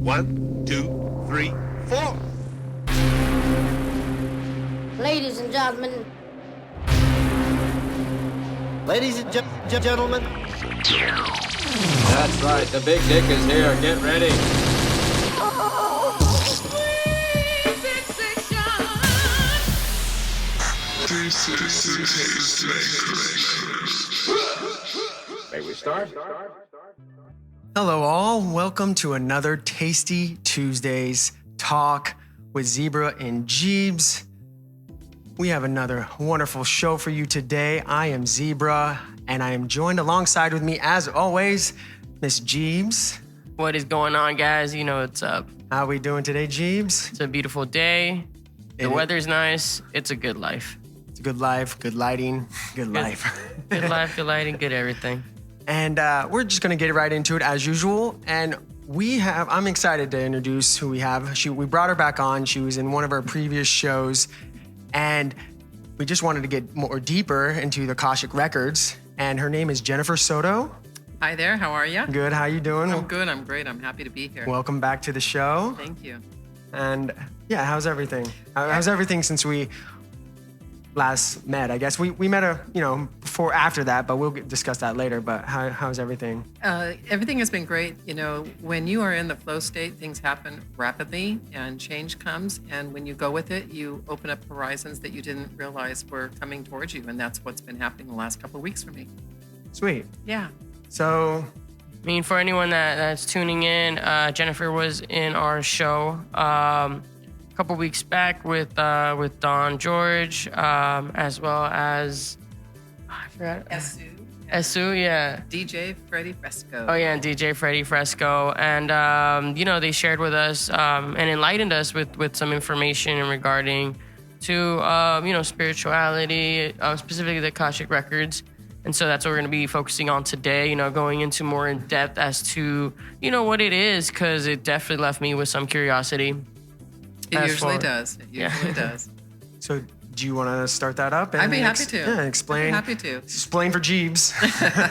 1, 2, 3, 4. Ladies and gentlemen. Ladies and gentlemen. That's right, the big dick is here. Get ready. May we start? Hello all, welcome to another Tasty Tuesdays talk with Zbrah and Geebs. We have another wonderful show for you today. I am Zbrah, and I am joined alongside with me, as always, Miss Geebs. What is going on, guys? You know what's up. How we doing today, Geebs? It's a beautiful day. The weather's nice. It's a good life. It's a good life, good lighting, good life. Good life, good lighting, good everything. And we're just gonna get right into it as usual. And I'm excited to introduce who we have. We brought her back on. She was in one of our previous shows. And we just wanted to get more deeper into the Akashic Records. And her name is Jennifer Soto. Hi there, how are you? Good, how you doing? I'm good, I'm great, I'm happy to be here. Welcome back to the show. Thank you. And yeah, how's everything? How's everything since we last met? I guess we met before, after that, but we'll discuss that later. But how's everything? Everything has been great. You know, when you are in the flow state, things happen rapidly and change comes. And when you go with it, you open up horizons that you didn't realize were coming towards you. And that's what's been happening the last couple of weeks for me. Sweet. Yeah. So, I mean, for anyone that's tuning in, Jennifer was in our show a couple weeks back with Don George, as well as I forgot. Esu, yeah. DJ Freddie Fresco. Oh yeah, and DJ Freddie Fresco, and they shared with us and enlightened us with some information regarding to spirituality, specifically the Akashic Records. And so that's what we're going to be focusing on today, going into more in depth as to, what it is, because it definitely left me with some curiosity. It usually does. It usually does. So do you want to start that up? I'd be happy to. Yeah, explain. I'd be happy to. Explain for Geebs.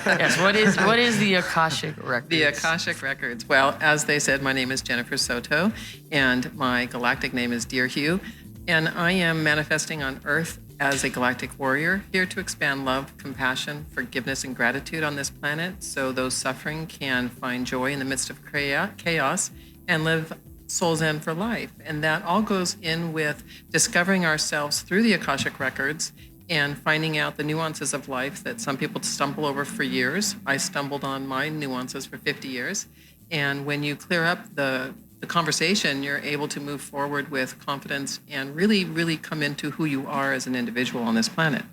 Yes, what is the Akashic Records? The Akashic Records. Well, as they said, my name is Jennifer Soto, and my galactic name is Dear Hugh, and I am manifesting on Earth as a galactic warrior, here to expand love, compassion, forgiveness, and gratitude on this planet, so those suffering can find joy in the midst of chaos and live soul's end for life. And that all goes in with discovering ourselves through the Akashic Records and finding out the nuances of life that some people stumble over for years. I stumbled on my nuances for 50 years. And when you clear up the conversation, you're able to move forward with confidence and really, really come into who you are as an individual on this planet.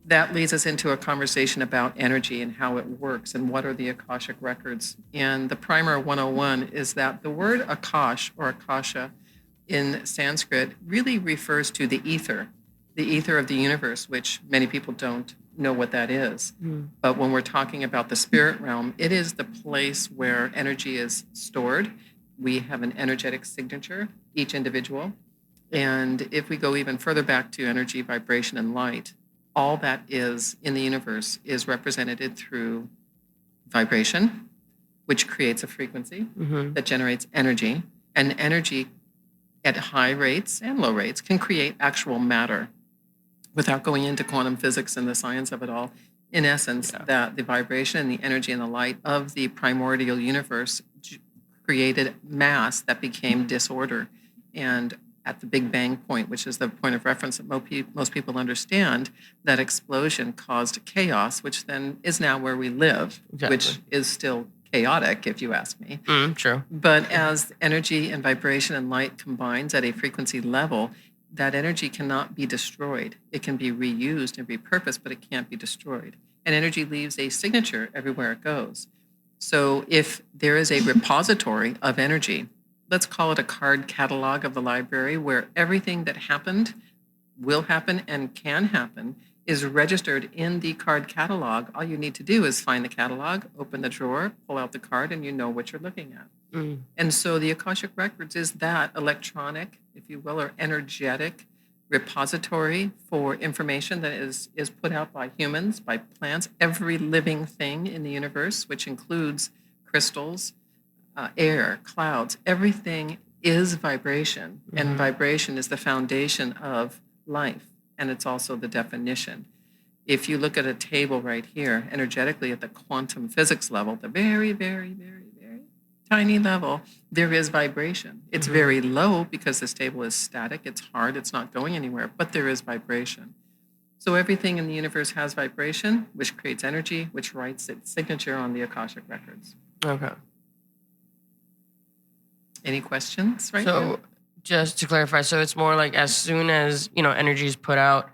That leads us into a conversation about energy and how it works and what are the Akashic Records. And the primer 101 is that the word Akash or Akasha in Sanskrit really refers to the ether of the universe, which many people don't know what that is. But when we're talking about the spirit realm, it is the place where energy is stored. We have an energetic signature, each individual. And if we go even further back to energy, vibration, and light, all that is in the universe is represented through vibration, which creates a frequency that generates energy. And energy at high rates and low rates can create actual matter. Without going into quantum physics and the science of it all, in essence, that the vibration and the energy and the light of the primordial universe created mass that became disorder. And at the Big Bang point, which is the point of reference that most people understand, that explosion caused chaos, which then is now where we live, which is still chaotic, if you ask me. True. But as energy and vibration and light combines at a frequency level, that energy cannot be destroyed. It can be reused and repurposed, but it can't be destroyed. And energy leaves a signature everywhere it goes. So if there is a repository of energy, let's call it a card catalog of the library, where everything that happened, will happen, and can happen is registered in the card catalog. All you need to do is find the catalog, open the drawer, pull out the card, and you know what you're looking at. And so the Akashic Records is that electronic, if you will, or energetic repository for information that is put out by humans, by plants, every living thing in the universe, which includes crystals, air, clouds, everything is vibration, and vibration is the foundation of life, and it's also the definition. If you look at a table right here, energetically at the quantum physics level, the very, very, very, very tiny level, there is vibration. It's very low because this table is static, it's hard, it's not going anywhere, but there is vibration. So everything in the universe has vibration, which creates energy, which writes its signature on the Akashic Records. Okay. Any questions right So now? just to clarify, so it's more like as soon as, energy is put out,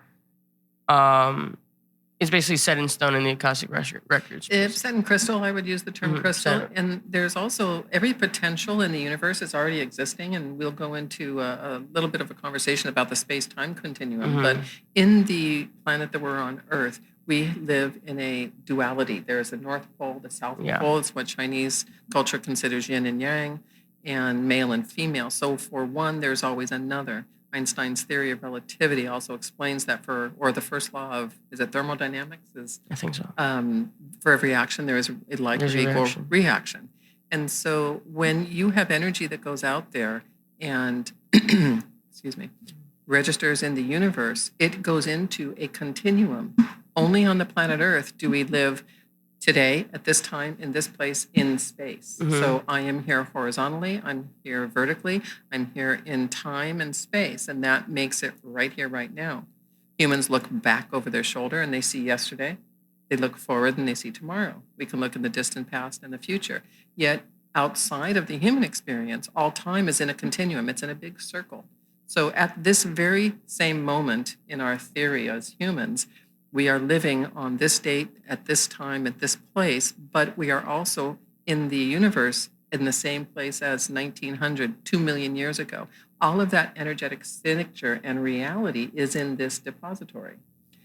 it's basically set in stone in the Akashic Records. If set in crystal, I would use the term crystal. set. And there's also every potential in the universe is already existing. And we'll go into a little bit of a conversation about the space-time continuum. But in the planet that we're on, Earth, we live in a duality. There's a North Pole, the South Pole. It's what Chinese culture considers yin and yang, and male and female. So for one, there's always another. Einstein's theory of relativity also explains that or the first law of, is it thermodynamics? I think so. For every action, there is a like or equal reaction. And so when you have energy that goes out there and, excuse me, registers in the universe, it goes into a continuum. Only on the planet Earth do we live today, at this time, in this place, in space. So I am here horizontally, I'm here vertically, I'm here in time and space, and that makes it right here, right now. Humans look back over their shoulder and they see yesterday. They look forward and they see tomorrow. We can look in the distant past and the future. Yet outside of the human experience, all time is in a continuum. It's in a big circle. So at this very same moment in our theory as humans, we are living on this date, at this time, at this place, but we are also in the universe in the same place as 1900, 2 million years ago. All of that energetic signature and reality is in this depository.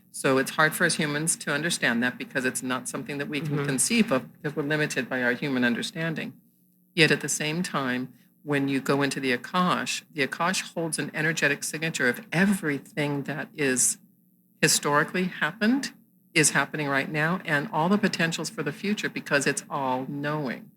So it's hard for us humans to understand that because it's not something that we can conceive of because we're limited by our human understanding. Yet at the same time, when you go into the Akash holds an energetic signature of everything that is historically happened, is happening right now, and all the potentials for the future because it's all knowing.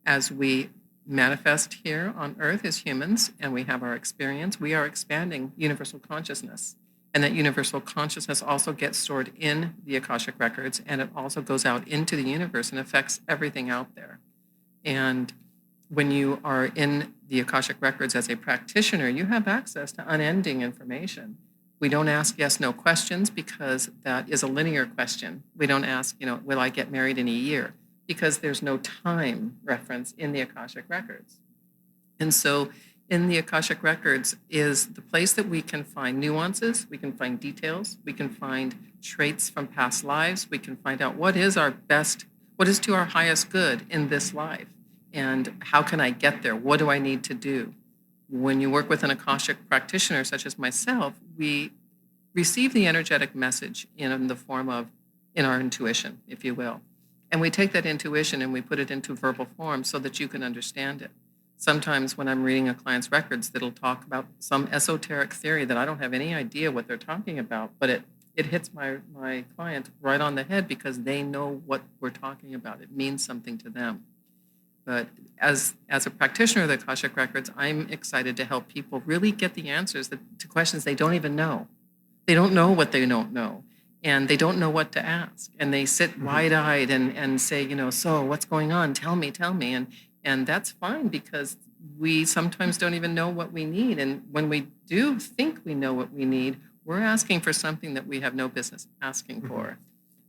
As we manifest here on Earth as humans and we have our experience, we are expanding universal consciousness. And that universal consciousness also gets stored in the Akashic Records, and it also goes out into the universe and affects everything out there. And when you are in the Akashic Records as a practitioner, you have access to unending information. We don't ask yes/no questions because that is a linear question. We don't ask, will I get married in a year? Because there's no time reference in the Akashic Records. And so in the Akashic Records is the place that we can find nuances, we can find details, we can find traits from past lives, we can find out what is our best, what is to our highest good in this life, and how can I get there? What do I need to do? When you work with an Akashic practitioner such as myself, we receive the energetic message in the form of, in our intuition, if you will. And we take that intuition and we put it into verbal form so that you can understand it. Sometimes when I'm reading a client's records, that'll talk about some esoteric theory that I don't have any idea what they're talking about, but it hits my client right on the head because they know what we're talking about. It means something to them. But as a practitioner of the Akashic Records, I'm excited to help people really get the answers to questions they don't even know. They don't know what they don't know, and they don't know what to ask. And they sit wide-eyed and say, so what's going on? Tell me. And that's fine because we sometimes don't even know what we need. And when we do think we know what we need, we're asking for something that we have no business asking for.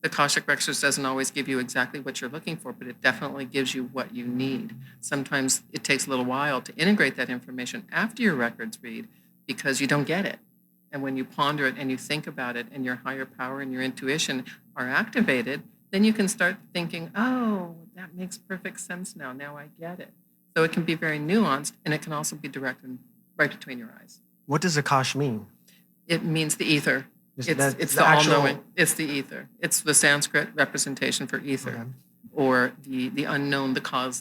The Akashic Records doesn't always give you exactly what you're looking for, but it definitely gives you what you need. Sometimes it takes a little while to integrate that information after your records read because you don't get it. And when you ponder it and you think about it and your higher power and your intuition are activated, then you can start thinking, oh, that makes perfect sense now. Now I get it. So it can be very nuanced, and it can also be direct and right between your eyes. What does Akash mean? It means the ether. It's the the actual- all-knowing. It's the ether. It's the Sanskrit representation for ether, Okay. or the unknown,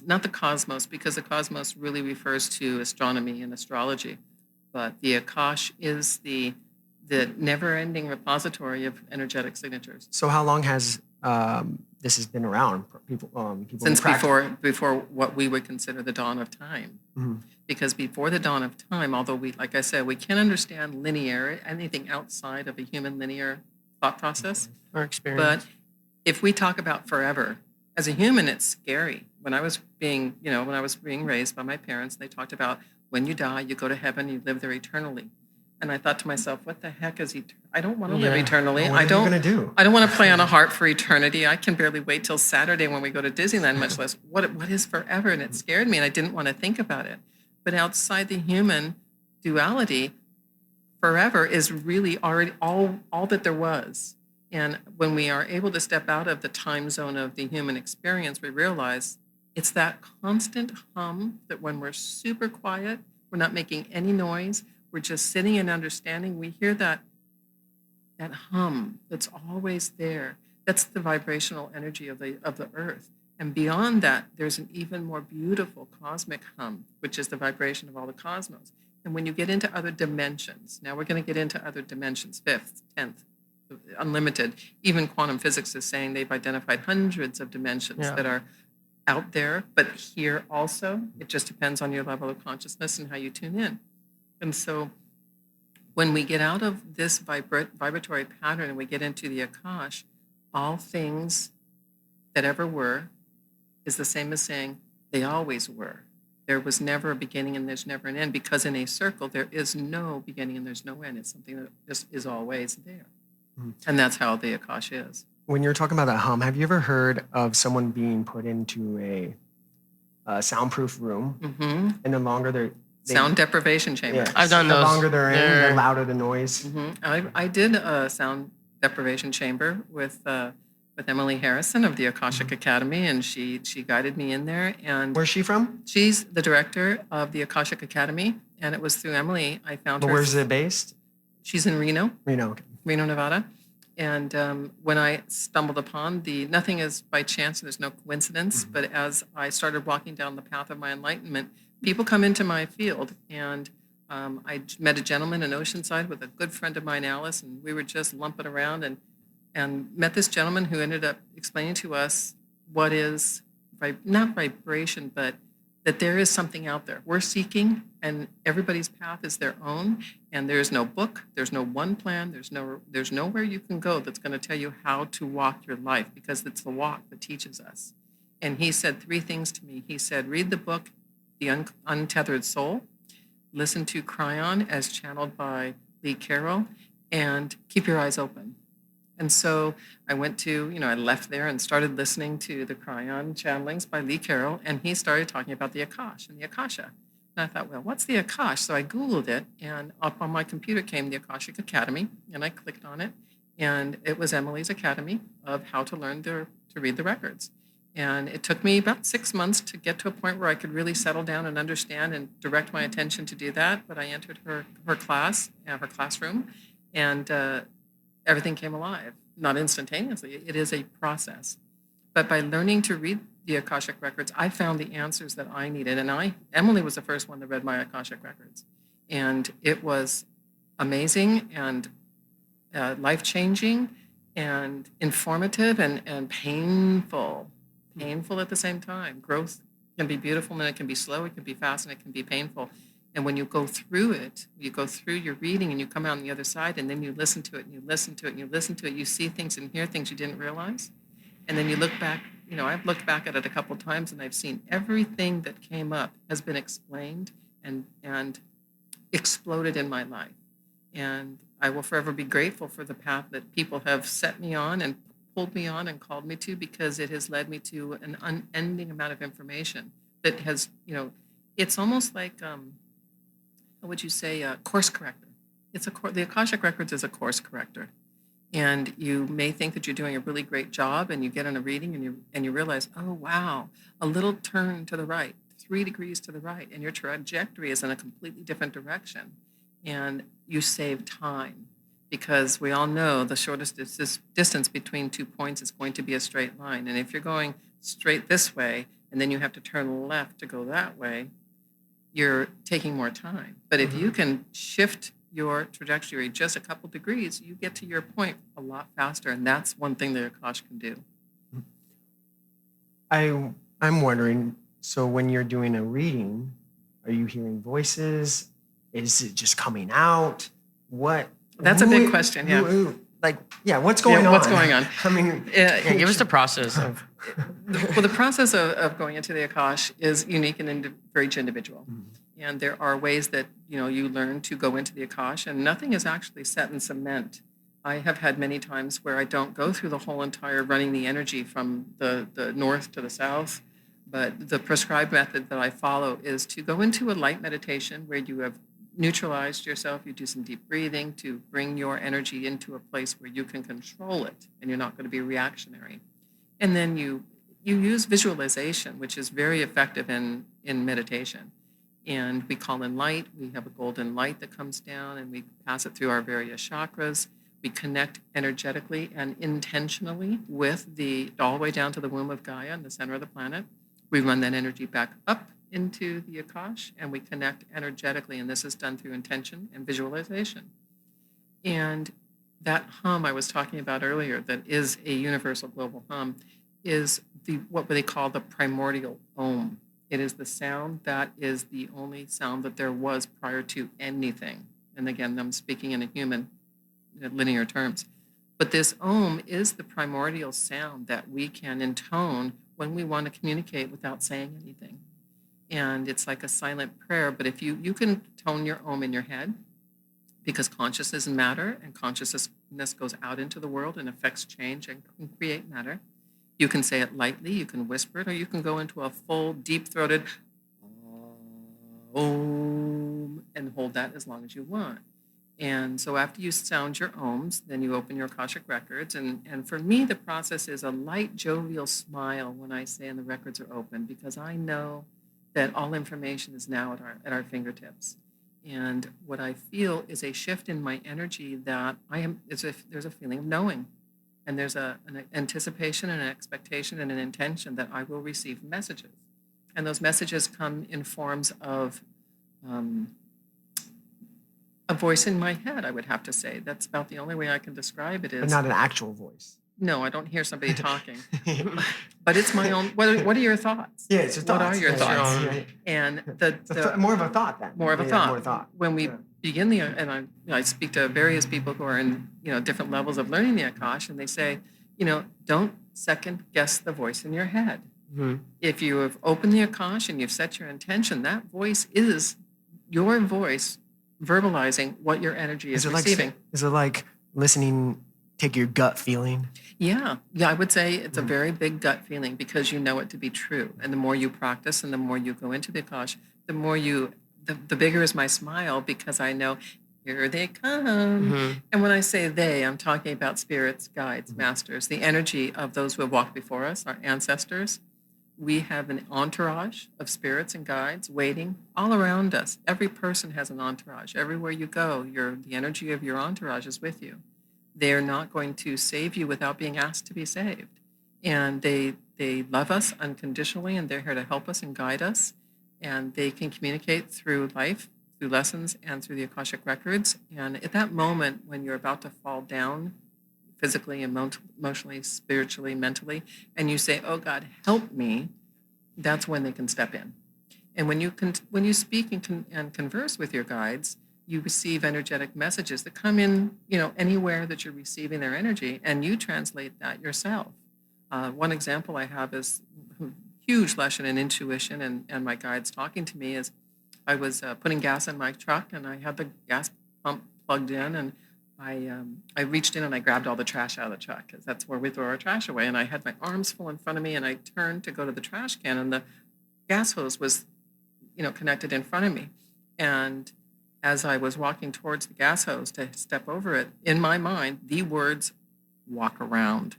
not the cosmos, because the cosmos really refers to astronomy and astrology. But the Akash is the never-ending repository of energetic signatures. So how long has this has been around. People Since before what we would consider the dawn of time. Mhm. Because before the dawn of time, although we, like I said, we can't understand linear, anything outside of a human linear thought process. Our experience. But if we talk about forever, as a human, it's scary. When I was being raised by my parents, they talked about when you die, you go to heaven, you live there eternally. And I thought to myself, what the heck is I don't want to live eternally. Well, what are you gonna do? I don't want to play on a harp for eternity. I can barely wait till Saturday when we go to Disneyland, much less what is forever. And it scared me, and I didn't want to think about it. But outside the human duality, forever is really already all that there was. And when we are able to step out of the time zone of the human experience, we realize it's that constant hum that when we're super quiet, we're not making any noise, we're just sitting and understanding, we hear that hum that's always there. That's the vibrational energy of the earth. And beyond that, there's an even more beautiful cosmic hum, which is the vibration of all the cosmos. And when you get into other dimensions, now we're going to get into other dimensions, 5th, 10th, unlimited. Even quantum physics is saying they've identified hundreds of dimensions that are out there, but here also. It just depends on your level of consciousness and how you tune in. And so when we get out of this vibratory pattern and we get into the Akash, all things that ever were is the same as saying they always were. There was never a beginning and there's never an end, because in a circle, there is no beginning and there's no end. It's something that just is always there. Mm-hmm. And that's how the Akash is. When you're talking about that hum, have you ever heard of someone being put into a soundproof room, and the longer they sound deprivation chamber. Yeah. I've done those. The longer they're in, the louder the noise. I did a sound deprivation chamber with Emily Harrison of the Akashic Academy, and she guided me in there. And where's she from? She's the director of the Akashic Academy, and it was through Emily I found her. Where's it based? She's in Reno. Okay. Reno, Nevada. And when I stumbled upon nothing is by chance, there's no coincidence, but as I started walking down the path of my enlightenment, people come into my field, and I met a gentleman in Oceanside with a good friend of mine, Alice, and we were just lumping around and met this gentleman who ended up explaining to us what is, not vibration, but that there is something out there. We're seeking, and everybody's path is their own, and there's no book, there's no one plan, there's nowhere you can go that's going to tell you how to walk your life, because it's the walk that teaches us. And he said 3 things to me. He said, read the book, The Untethered Soul, listen to Cryon as channeled by Lee Carroll, and keep your eyes open. And so I went to, I left there and started listening to the Cryon channelings by Lee Carroll, and he started talking about the Akash and the Akasha. And I thought, well, what's the Akash? So I Googled it, and up on my computer came the Akashic Academy, and I clicked on it, and it was Emily's Academy of how to learn to read the records. And it took me about 6 months to get to a point where I could really settle down and understand and direct my attention to do that. But I entered her class, her classroom, and everything came alive. Not instantaneously, it is a process. But by learning to read the Akashic Records, I found the answers that I needed. And Emily was the first one that read my Akashic Records. And it was amazing and life-changing and informative and painful. Painful at the same time. Growth can be beautiful, and it can be slow, it can be fast, and it can be painful. And when you go through it, you go through your reading and you come out on the other side, and then you listen to it and you listen to it and you listen to it, you see things and hear things you didn't realize. And then you look back, I've looked back at it a couple of times, and I've seen everything that came up has been explained and exploded in my life. And I will forever be grateful for the path that people have set me on and pulled me on and called me to, because it has led me to an unending amount of information that has, it's almost like, how would you say, a course corrector. The Akashic Records is a course corrector. And you may think that you're doing a really great job, and you get on a reading and you realize, oh, wow, a little turn to the right, 3 degrees to the right, and your trajectory is in a completely different direction. And you save time. Because we all know the shortest distance between 2 points is going to be a straight line. And if you're going straight this way, and then you have to turn left to go that way, you're taking more time. But if you can shift your trajectory just a couple degrees, you get to your point a lot faster. And that's one thing that Akash can do. I'm wondering, so when you're doing a reading, are you hearing voices? Is it just coming out? What? That's a big question, yeah. What's going on? What's going on? I mean, Give us the process of. Well, the process of going into the Akash is unique and for each individual. And there are ways that you learn to go into the Akash, and nothing is actually set in cement. I have had many times where I don't go through the whole entire running the energy from the north to the south, but the prescribed method that I follow is to go into a light meditation where you have neutralized yourself. You do some deep breathing to bring your energy into a place where you can control it and you're not going to be reactionary. And then you use visualization, which is very effective in meditation. And we call in light. We have a golden light that comes down and we pass it through our various chakras. We connect energetically and intentionally with all the way down to the womb of Gaia in the center of the planet. We run that energy back up into the Akash and we connect energetically. And this is done through intention and visualization. And that hum I was talking about earlier, that is a universal global hum, is what they call the primordial Om. It is the sound that is the only sound that there was prior to anything. And again, I'm speaking in a human linear terms. But this Om is the primordial sound that we can intone when we want to communicate without saying anything. And it's like a silent prayer, but if you can tone your Om in your head, because consciousness is matter and consciousness goes out into the world and affects change and can create matter. You can say it lightly, you can whisper it, or you can go into a full, deep-throated Om and hold that as long as you want. And so after you sound your Oms, then you open your Akashic Records. And for me, the process is a light, jovial smile when I say and the records are open, because I know that all information is now at our fingertips. And what I feel is a shift in my energy that there's a feeling of knowing. And there's an anticipation and an expectation and an intention that I will receive messages. And those messages come in forms of a voice in my head, I would have to say. That's about the only way I can describe it. But not an actual voice. No, I don't hear somebody talking. But it's my own. What are your thoughts? Yeah, it's your thoughts. What are your thoughts? Yeah. And more of a thought then. More of a thought. More thought. When we begin and I speak to various people who are in different levels of learning the Akash, and they say, don't second guess the voice in your head. Mm-hmm. If you have opened the Akash and you've set your intention, that voice is your voice verbalizing what your energy is receiving. Is it like listening? Take your gut feeling. Yeah, I would say it's a very big gut feeling because you know it to be true. And the more you practice and the more you go into the Akash, the bigger is my smile because I know here they come. Mm-hmm. And when I say they, I'm talking about spirits, guides, masters, the energy of those who have walked before us, our ancestors. We have an entourage of spirits and guides waiting all around us. Every person has an entourage. Everywhere you go, the energy of your entourage is with you. They're not going to save you without being asked to be saved. And they love us unconditionally, and they're here to help us and guide us. And they can communicate through life, through lessons, and through the Akashic Records. And at that moment, when you're about to fall down, physically, emotionally, spiritually, mentally, and you say, "Oh God, help me," that's when they can step in. And when you speak and converse with your guides, you receive energetic messages that come in, anywhere that you're receiving their energy, and you translate that yourself. One example I have is a huge lesson in intuition, and my guides talking to me is I was putting gas in my truck, and I had the gas pump plugged in, and I reached in and I grabbed all the trash out of the truck because that's where we throw our trash away. And I had my arms full in front of me, and I turned to go to the trash can, and the gas hose was, connected in front of me. And as I was walking towards the gas hose to step over it, in my mind, the words "walk around"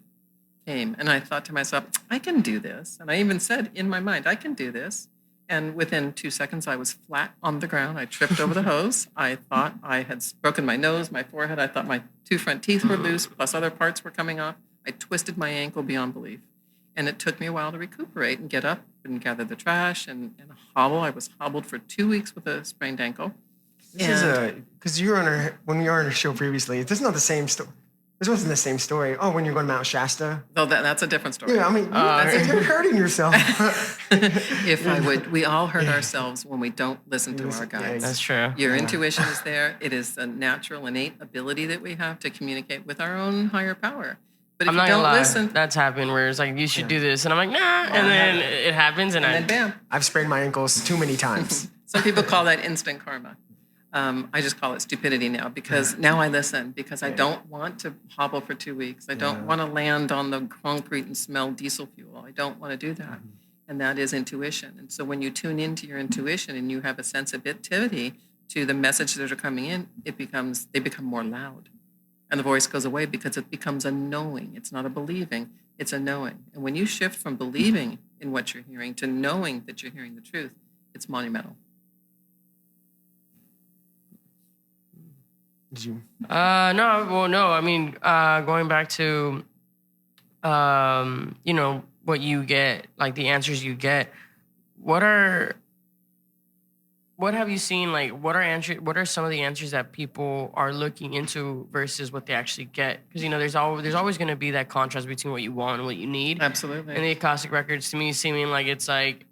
came. And I thought to myself, I can do this. And I even said in my mind, I can do this. And within 2 seconds, I was flat on the ground. I tripped over the hose. I thought I had broken my nose, my forehead. I thought my 2 front teeth were loose, plus other parts were coming off. I twisted my ankle beyond belief. And it took me a while to recuperate and get up and gather the trash and hobble. I was hobbled for 2 weeks with a sprained ankle. This is because when you were on our show previously, this is not the same story. This wasn't the same story. Oh, when you're going to Mount Shasta? Though that's a different story. Yeah, I mean, you're hurting yourself. We all hurt ourselves when we don't listen to our guides. That's true. Your intuition is there. It is a natural, innate ability that we have to communicate with our own higher power. But if I'm you not don't gonna lie. listen, That's happened where it's like, you should do this. And I'm like, nah. And then it happens and then bam. I've sprained my ankles too many times. Some people call that instant karma. I just call it stupidity now because now I listen because I don't want to hobble for 2 weeks. I don't want to land on the concrete and smell diesel fuel. I don't want to do that. And that is intuition. And so when you tune into your intuition and you have a sensitivity to the messages that are coming in, they become more loud. And the voice goes away because it becomes a knowing. It's not a believing, it's a knowing. And when you shift from believing in what you're hearing to knowing that you're hearing the truth, it's monumental. Did you? no. I mean, going back to, what you get, like the answers you get. What have you seen? Like, what are some of the answers that people are looking into versus what they actually get? Because there's always going to be that contrast between what you want and what you need. Absolutely. And the Akashic Records, to me, seeming like it's like,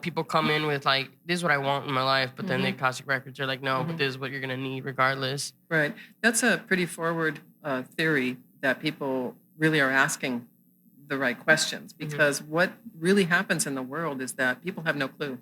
people come in with like, this is what I want in my life, but then the Akashic Records are like, no, but this is what you're gonna need regardless. Right. That's a pretty forward theory that people really are asking the right questions because what really happens in the world is that people have no clue.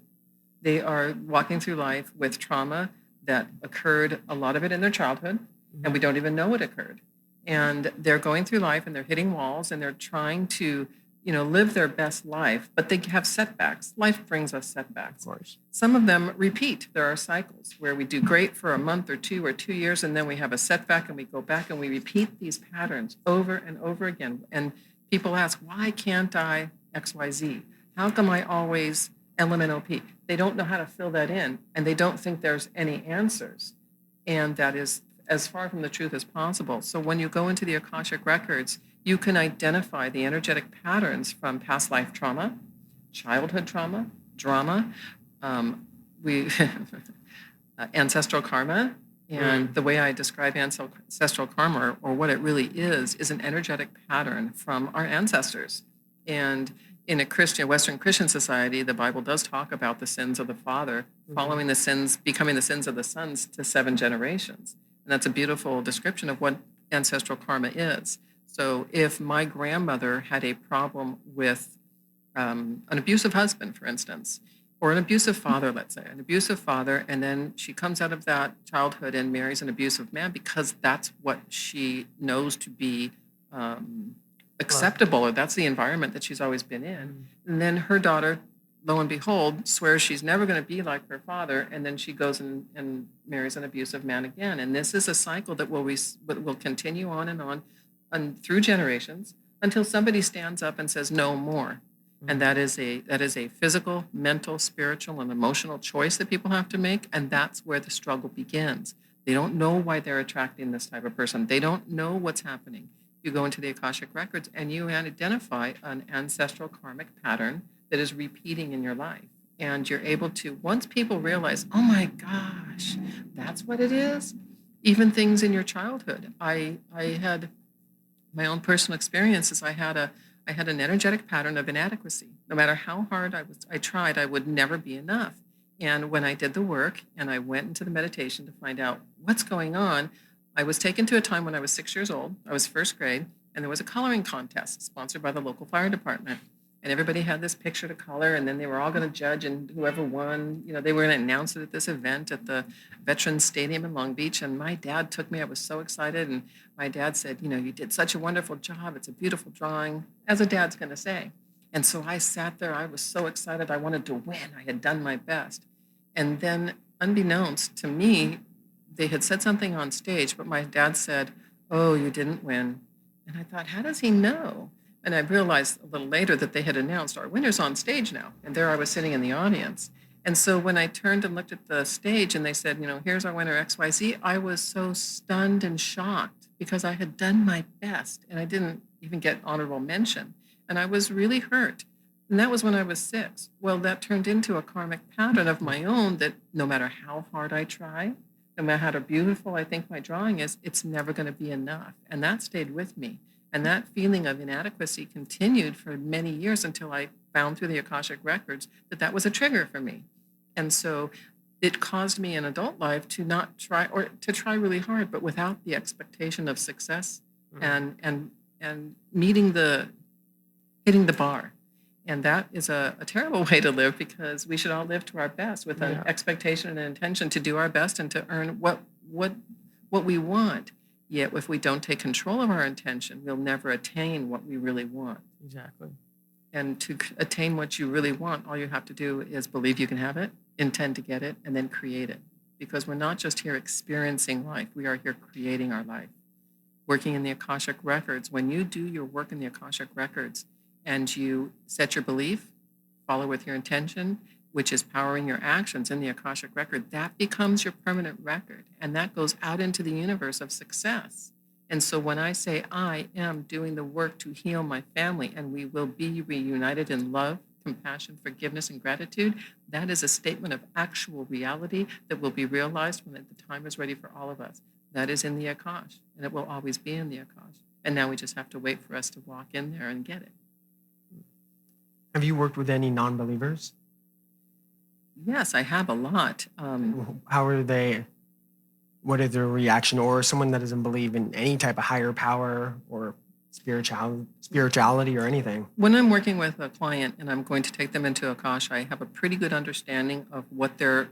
They are walking through life with trauma that occurred, a lot of it in their childhood, and we don't even know what occurred. And they're going through life and they're hitting walls and they're trying to live their best life, but they have setbacks. Life brings us setbacks. Of course. Some of them repeat. There are cycles where we do great for a month or 2 years, and then we have a setback and we go back and we repeat these patterns over and over again. And people ask, why can't I XYZ? How come I always LMNOP? They don't know how to fill that in, and they don't think there's any answers. And that is as far from the truth as possible. So when you go into the Akashic Records, you can identify the energetic patterns from past life trauma, childhood trauma, drama, ancestral karma. And the way I describe ancestral karma, or what it really is an energetic pattern from our ancestors. And in a Western Christian society, the Bible does talk about the sins of the father, following the sins, becoming the sins of the sons to 7 generations. And that's a beautiful description of what ancestral karma is. So if my grandmother had a problem with an abusive husband, for instance, or an abusive father, let's say, and then she comes out of that childhood and marries an abusive man because that's what she knows to be acceptable, or that's the environment that she's always been in. And then her daughter, lo and behold, swears she's never going to be like her father, and then she goes and marries an abusive man again. And this is a cycle that will continue on and through generations until somebody stands up and says no more. And that is a physical, mental, spiritual, and emotional choice that people have to make, and that's where the struggle begins. They don't know why they're attracting this type of person. They don't know what's happening. You go into the Akashic Records and you identify an ancestral karmic pattern that is repeating in your life. And you're able to, once people realize, oh my gosh, that's what it is, even things in your childhood. I had my own personal experiences. I had an energetic pattern of inadequacy. No matter how hard I tried, I would never be enough. And when I did the work and I went into the meditation to find out what's going on, I was taken to a time when I was 6 years old. I was first grade, and there was a coloring contest sponsored by the local fire department. And everybody had this picture to color, and then they were all going to judge, and whoever won, they were going to announce it at this event at the Veterans Stadium in Long Beach. And my dad took me. I was so excited, and my dad said, you did such a wonderful job. It's a beautiful drawing, as a dad's going to say. And so I sat there. I was so excited. I wanted to win. I had done my best. And then, unbeknownst to me, they had said something on stage, but my dad said, oh, you didn't win. And I thought, how does he know? And I realized a little later that they had announced our winner's on stage now. And there I was sitting in the audience. And so when I turned and looked at the stage and they said, here's our winner, XYZ, I was so stunned and shocked because I had done my best and I didn't even get honorable mention. And I was really hurt. And that was when I was 6. Well, that turned into a karmic pattern of my own that no matter how hard I try, no matter how beautiful I think my drawing is, it's never going to be enough. And that stayed with me. And that feeling of inadequacy continued for many years until I found through the Akashic Records that that was a trigger for me. And so it caused me in adult life to not try, or to try really hard, but without the expectation of success and hitting the bar. And that is a terrible way to live, because we should all live to our best with an expectation and an intention to do our best and to earn what we want. Yet if we don't take control of our intention, we'll never attain what we really want. Exactly. And to attain what you really want, all you have to do is believe you can have it, intend to get it, and then create it. Because we're not just here experiencing life, we are here creating our life. Working in the Akashic Records, when you do your work in the Akashic Records and you set your belief, follow with your intention, which is powering your actions in the Akashic Record, that becomes your permanent record. And that goes out into the universe of success. And so when I say I am doing the work to heal my family and we will be reunited in love, compassion, forgiveness, and gratitude, that is a statement of actual reality that will be realized when the time is ready for all of us. That is in the Akash, and it will always be in the Akash. And now we just have to wait for us to walk in there and get it. Have you worked with any non-believers? Yes, I have a lot. How are they? What is their reaction? Or someone that doesn't believe in any type of higher power or spirituality or anything? When I'm working with a client and I'm going to take them into Akash, I have a pretty good understanding of what their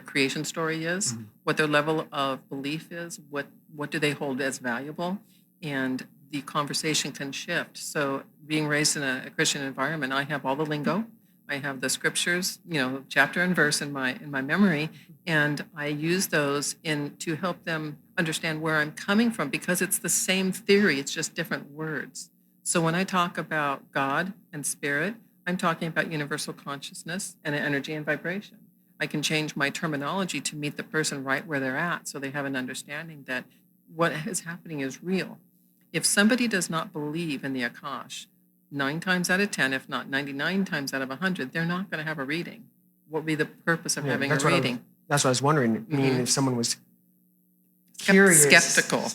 creation story is, what their level of belief is, what do they hold as valuable, and the conversation can shift. So being raised in a Christian environment, I have all the lingo. I have the scriptures, chapter and verse in my memory, and I use those to help them understand where I'm coming from, because it's the same theory, it's just different words. So when I talk about God and spirit, I'm talking about universal consciousness and energy and vibration. I can change my terminology to meet the person right where they're at, so they have an understanding that what is happening is real. If somebody does not believe in the Akash, 9 times out of 10, if not 99 times out of 100, they're not going to have a reading. What would be the purpose of having a reading? That's what I was wondering. I mean, if someone was curious. Skeptical.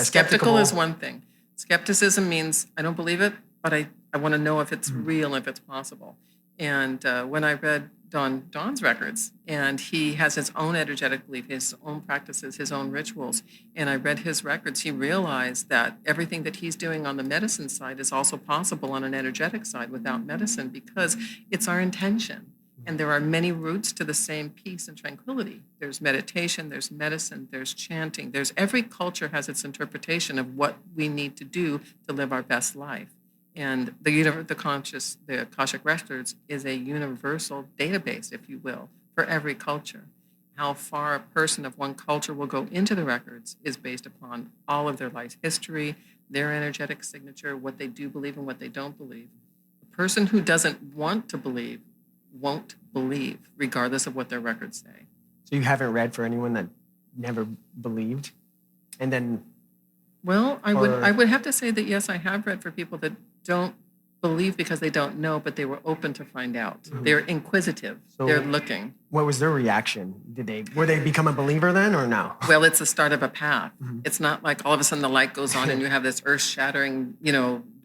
Skeptical is one thing. Skepticism means I don't believe it, but I want to know if it's real, if it's possible. And when I read Don's records, and he has his own energetic belief, his own practices, his own rituals, and I read his records, he realized that everything that he's doing on the medicine side is also possible on an energetic side without medicine, because it's our intention. And there are many routes to the same peace and tranquility. There's meditation, there's medicine, there's chanting. Every culture has its interpretation of what we need to do to live our best life. And the Akashic Records is a universal database, if you will, for every culture. How far a person of one culture will go into the records is based upon all of their life history, their energetic signature, what they do believe and what they don't believe. A person who doesn't want to believe won't believe, regardless of what their records say. So you haven't read for anyone that never believed? And then... Well, I would have to say that, yes, I have read for people that don't believe because they don't know, but they were open to find out. They're inquisitive. So they're looking. What was their reaction? Were they become a believer then, or no? Well, it's the start of a path. It's not like all of a sudden the light goes on and you have this earth-shattering,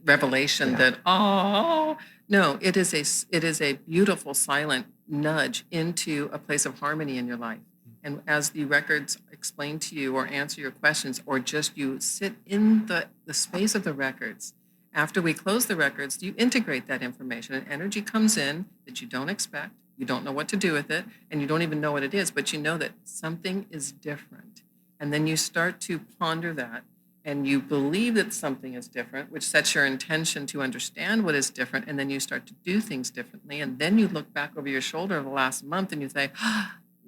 revelation that, oh, no, it is a beautiful silent nudge into a place of harmony in your life. And as the records explain to you or answer your questions, or just you sit in the space of the records, after we close the records, you integrate that information, and energy comes in that you don't expect, you don't know what to do with it, and you don't even know what it is, but you know that something is different. And then you start to ponder that, and you believe that something is different, which sets your intention to understand what is different, and then you start to do things differently. And then you look back over your shoulder the last month and you say,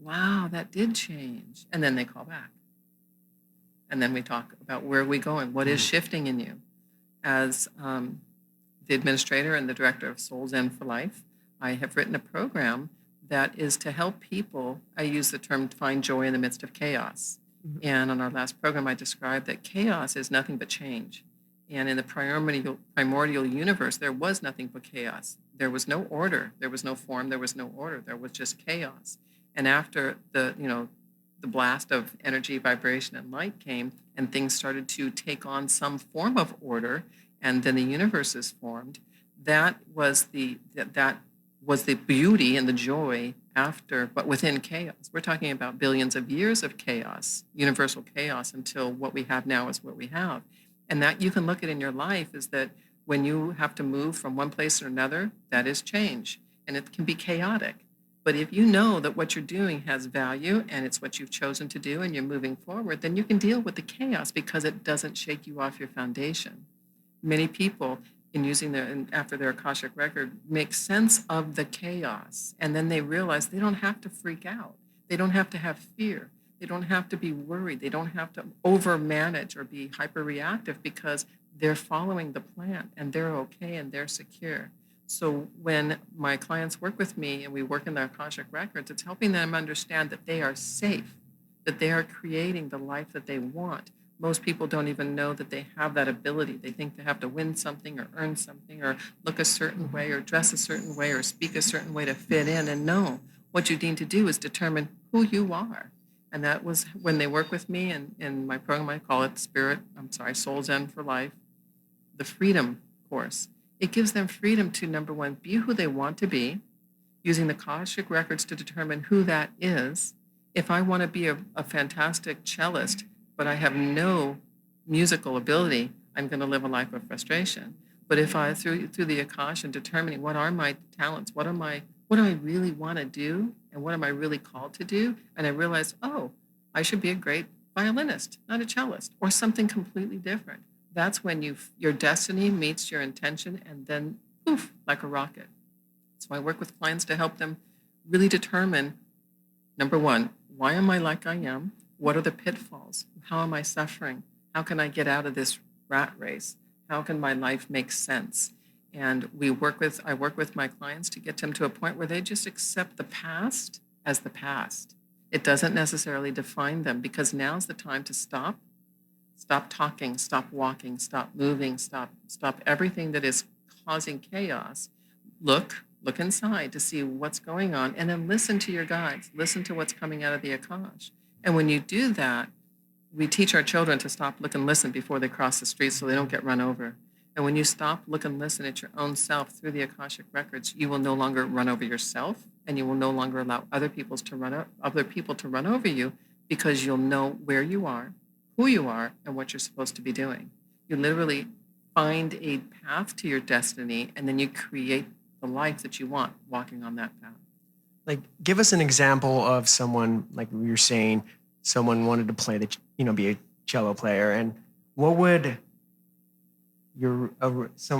wow, that did change. And then they call back. And then we talk about where are we going? What is shifting in you? As the administrator and the director of Soul Zen for Life, I have written a program that is to help people. I use the term find joy in the midst of chaos. And on our last program, I described that chaos is nothing but change. And in the primordial universe, there was nothing but chaos. There was no order. There was no form. There was no order. There was just chaos. And after the the blast of energy, vibration, and light came, and things started to take on some form of order, and then the universe is formed. That was the beauty and the joy after, but within chaos. We're talking about billions of years of chaos, universal chaos, until what we have now is what we have. And that you can look at in your life is that when you have to move from one place to another, that is change. And it can be chaotic. But if you know that what you're doing has value and it's what you've chosen to do and you're moving forward, then you can deal with the chaos because it doesn't shake you off your foundation. Many people, after their Akashic record, make sense of the chaos. And then they realize they don't have to freak out. They don't have to have fear. They don't have to be worried. They don't have to overmanage or be hyperreactive because they're following the plan and they're okay and they're secure. So when my clients work with me and we work in the Akashic records, it's helping them understand that they are safe, that they are creating the life that they want. Most people don't even know that they have that ability. They think they have to win something or earn something or look a certain way or dress a certain way or speak a certain way to fit in. And no, what you need to do is determine who you are. And that was when they work with me in my program, I call it Soul Zen for Life, the Freedom Course. It gives them freedom to, number one, be who they want to be, using the Akashic records to determine who that is. If I want to be a fantastic cellist, but I have no musical ability, I'm going to live a life of frustration. But if I, through the Akash and determining what are my talents, what do I really want to do, and what am I really called to do, and I realize, I should be a great violinist, not a cellist, or something completely different. That's when your destiny meets your intention, and then poof, like a rocket. So I work with clients to help them really determine, number one, why am I like I am? What are the pitfalls? How am I suffering? How can I get out of this rat race? How can my life make sense? And I work with my clients to get them to a point where they just accept the past as the past. It doesn't necessarily define them, because now's the time to stop talking, stop walking, stop moving, stop everything that is causing chaos. Look inside to see what's going on, and then listen to your guides, listen to what's coming out of the Akash. And when you do that, we teach our children to stop, look, and listen before they cross the street so they don't get run over. And when you stop, look, and listen at your own self through the Akashic records, you will no longer run over yourself, and you will no longer allow other people to run over you, because you'll know where you are, who you are, and what you're supposed to be doing. You literally find a path to your destiny, and then you create the life that you want walking on that path. Like, give us an example of someone, like we were saying, someone wanted to play be a cello player, and what would your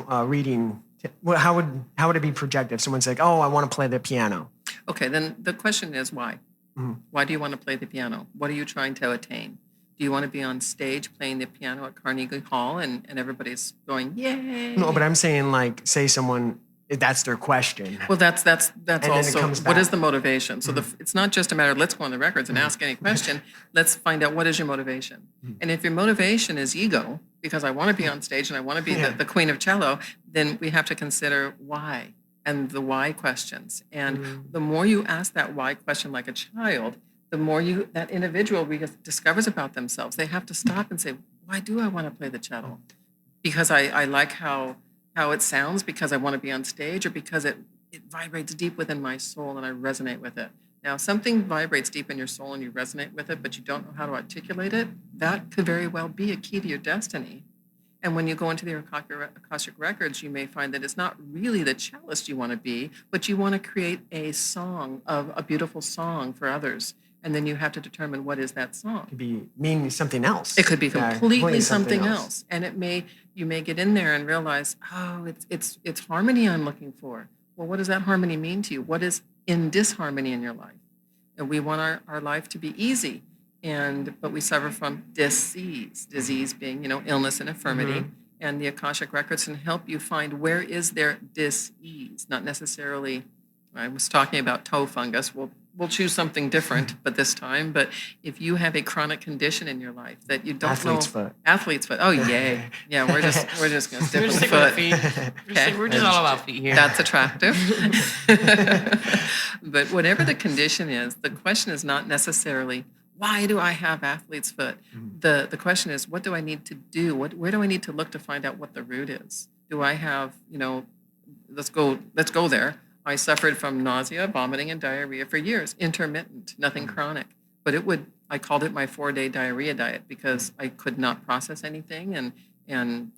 reading? How would it be projected? If someone's like, "Oh, I want to play the piano." Okay, then the question is why? Mm-hmm. Why do you want to play the piano? What are you trying to attain? Do you want to be on stage playing the piano at Carnegie Hall and everybody's going, "Yay"? No, but I'm saying, like, say someone. That's their question. Well, that's also what is the motivation. So it's not just a matter of let's go on the records and ask any question. Let's find out what is your motivation. And if your motivation is ego, because I want to be on stage and I want to be the queen of cello, then we have to consider why and the why questions. And the more you ask that why question like a child, the more that individual discovers about themselves. They have to stop and say, why do I want to play the cello? Because I like how it sounds, because I want to be on stage, or because it vibrates deep within my soul and I resonate with it. Now, if something vibrates deep in your soul and you resonate with it, but you don't know how to articulate it, that could very well be a key to your destiny. And when you go into the Akashic records, you may find that it's not really the cellist you want to be, but you want to create a song, a beautiful song for others. And then you have to determine what is that song. It could mean something else. It could be completely something else. And you may get in there and realize, it's harmony I'm looking for. Well, what does that harmony mean to you? What is in disharmony in your life? And we want our life to be easy, but we suffer from disease being, illness and infirmity. Mm-hmm. And the Akashic records can help you find where is there dis-ease, not necessarily. I was talking about toe fungus. We'll choose something different, but this time. But if you have a chronic condition in your life that you don't athlete's foot. Oh, yay! Yeah, we're just gonna stick with the foot. Okay. We're just all about feet here. That's attractive. But whatever the condition is, the question is not necessarily Why do I have athlete's foot? The question is, what do I need to do? Where do I need to look to find out what the root is? Do I have, let's go there. I suffered from nausea, vomiting, and diarrhea for years, intermittent, nothing chronic. But I called it my 4-day diarrhea diet because I could not process anything. And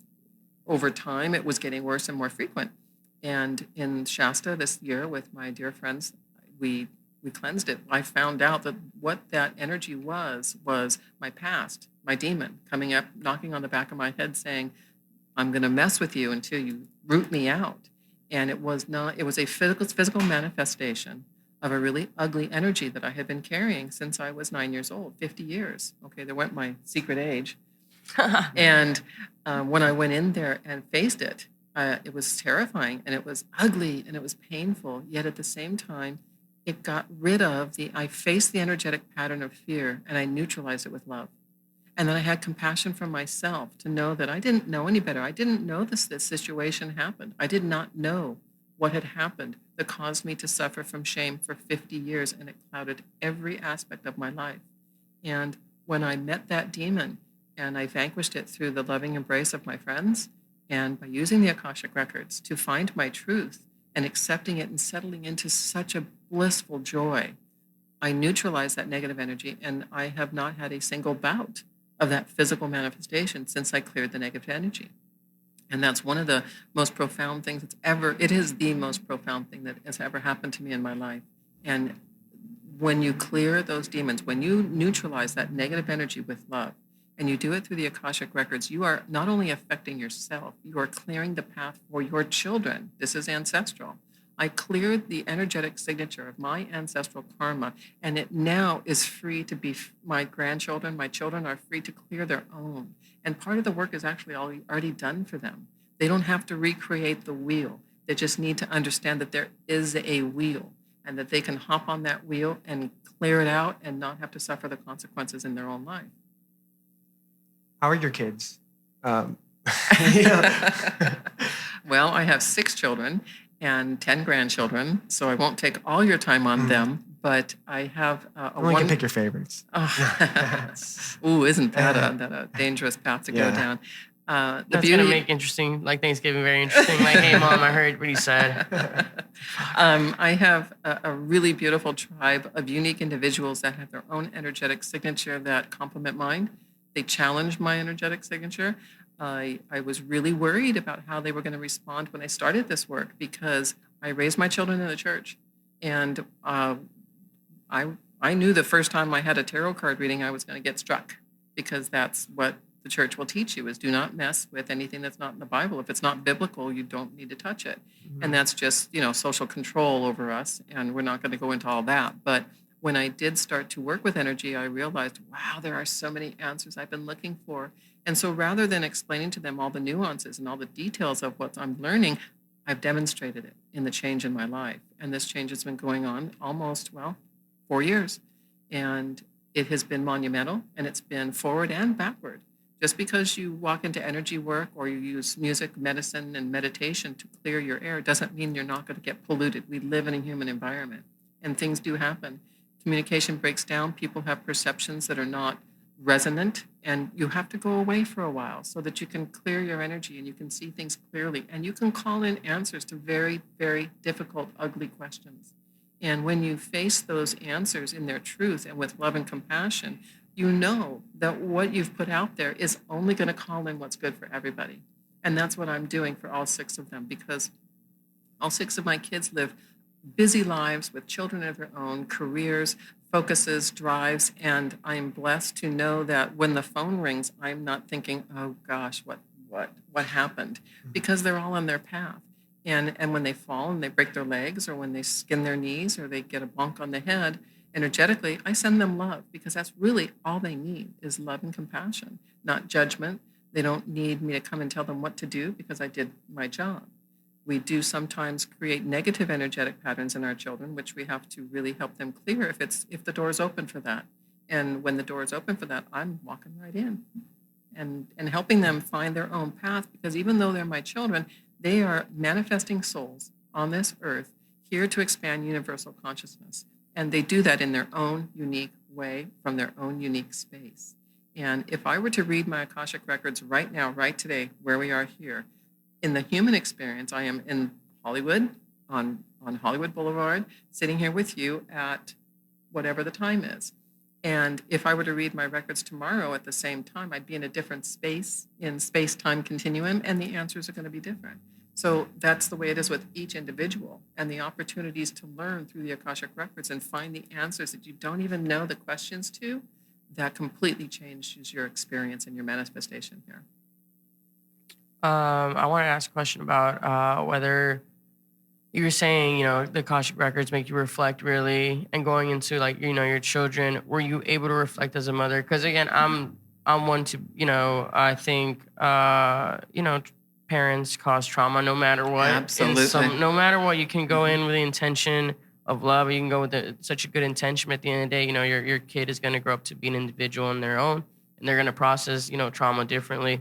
over time, it was getting worse and more frequent. And in Shasta this year with my dear friends, we cleansed it. I found out that what that energy was my past, my demon coming up, knocking on the back of my head saying, I'm going to mess with you until you root me out. And it was a physical manifestation of a really ugly energy that I had been carrying since I was 9 years old, 50 years. Okay, there went my secret age. And when I went in there and faced it, it was terrifying and it was ugly and it was painful. Yet at the same time, it got rid of I faced the energetic pattern of fear and I neutralized it with love. And then I had compassion for myself to know that I didn't know any better. I didn't know this situation happened. I did not know what had happened that caused me to suffer from shame for 50 years, and it clouded every aspect of my life. And when I met that demon and I vanquished it through the loving embrace of my friends and by using the Akashic Records to find my truth and accepting it and settling into such a blissful joy, I neutralized that negative energy, and I have not had a single bout of that physical manifestation since I cleared the negative energy. And that's one of the most profound things it is the most profound thing that has ever happened to me in my life. And when you clear those demons, when you neutralize that negative energy with love, and you do it through the Akashic Records, you are not only affecting yourself, you are clearing the path for your children. This is ancestral. I cleared the energetic signature of my ancestral karma, and it now is free to be my grandchildren. My children are free to clear their own. And part of the work is actually already done for them. They don't have to recreate the wheel. They just need to understand that there is a wheel and that they can hop on that wheel and clear it out and not have to suffer the consequences in their own life. How are your kids? Well, I have 6 children and 10 grandchildren, so I won't take all your time on them, but I have Only can pick your favorites. Ooh, isn't that a dangerous path to go down? That's going to make interesting, like Thanksgiving very interesting. Like, hey, Mom, I heard what you said. I have a really beautiful tribe of unique individuals that have their own energetic signature that complement mine. They challenge my energetic signature. I was really worried about how they were going to respond when I started this work because I raised my children in the church. And I knew the first time I had a tarot card reading, I was going to get struck because that's what the church will teach you is do not mess with anything that's not in the Bible. If it's not biblical, you don't need to touch it. Mm-hmm. And that's just, social control over us. And we're not going to go into all that. But when I did start to work with energy, I realized, wow, there are so many answers I've been looking for. And so rather than explaining to them all the nuances and all the details of what I'm learning, I've demonstrated it in the change in my life. And this change has been going on almost, 4 years. And it has been monumental, and it's been forward and backward. Just because you walk into energy work or you use music, medicine, and meditation to clear your air doesn't mean you're not going to get polluted. We live in a human environment, and things do happen. Communication breaks down. People have perceptions that are not resonant, and you have to go away for a while so that you can clear your energy and you can see things clearly, and you can call in answers to very, very difficult, ugly questions. And when you face those answers in their truth and with love and compassion, you know that what you've put out there is only going to call in what's good for everybody. And that's what I'm doing for all 6 of them, because all 6 of my kids live busy lives with children of their own, careers, focuses, drives, and I'm blessed to know that when the phone rings, I'm not thinking, oh gosh, what happened? Because they're all on their path. And when they fall and they break their legs, or when they skin their knees, or they get a bonk on the head, energetically, I send them love, because that's really all they need is love and compassion, not judgment. They don't need me to come and tell them what to do because I did my job. We do sometimes create negative energetic patterns in our children, which we have to really help them clear if the door is open for that. And when the door is open for that, I'm walking right in and helping them find their own path, because even though they're my children, they are manifesting souls on this earth here to expand universal consciousness. And they do that in their own unique way from their own unique space. And if I were to read my Akashic Records right now, right today, where we are here, in the human experience, I am in Hollywood, on Hollywood Boulevard, sitting here with you at whatever the time is. And if I were to read my records tomorrow at the same time, I'd be in a different space, in space-time continuum, and the answers are going to be different. So that's the way it is with each individual, and the opportunities to learn through the Akashic Records and find the answers that you don't even know the questions to, that completely changes your experience and your manifestation here. I want to ask a question about whether you were saying, the Akashic Records make you reflect really, and going into like, your children, were you able to reflect as a mother? Because again, I'm one to, I think, parents cause trauma no matter what. Absolutely. No matter what, you can go in with the intention of love. You can go with such a good intention, but at the end of the day, your kid is going to grow up to be an individual on their own, and they're going to process, trauma differently.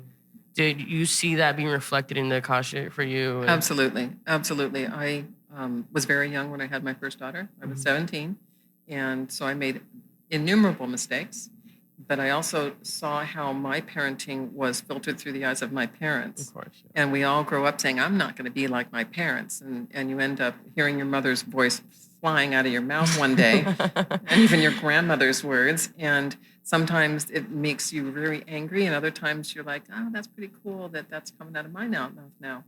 Did you see that being reflected in the Akashic for you? Absolutely. Absolutely. I was very young when I had my first daughter. I was 17. And so I made innumerable mistakes. But I also saw how my parenting was filtered through the eyes of my parents. Of course. Yeah. And we all grow up saying, I'm not going to be like my parents. And you end up hearing your mother's voice flying out of your mouth one day, and even your grandmother's words. And sometimes it makes you very angry, and other times you're like, oh, that's pretty cool that that's coming out of my mouth now.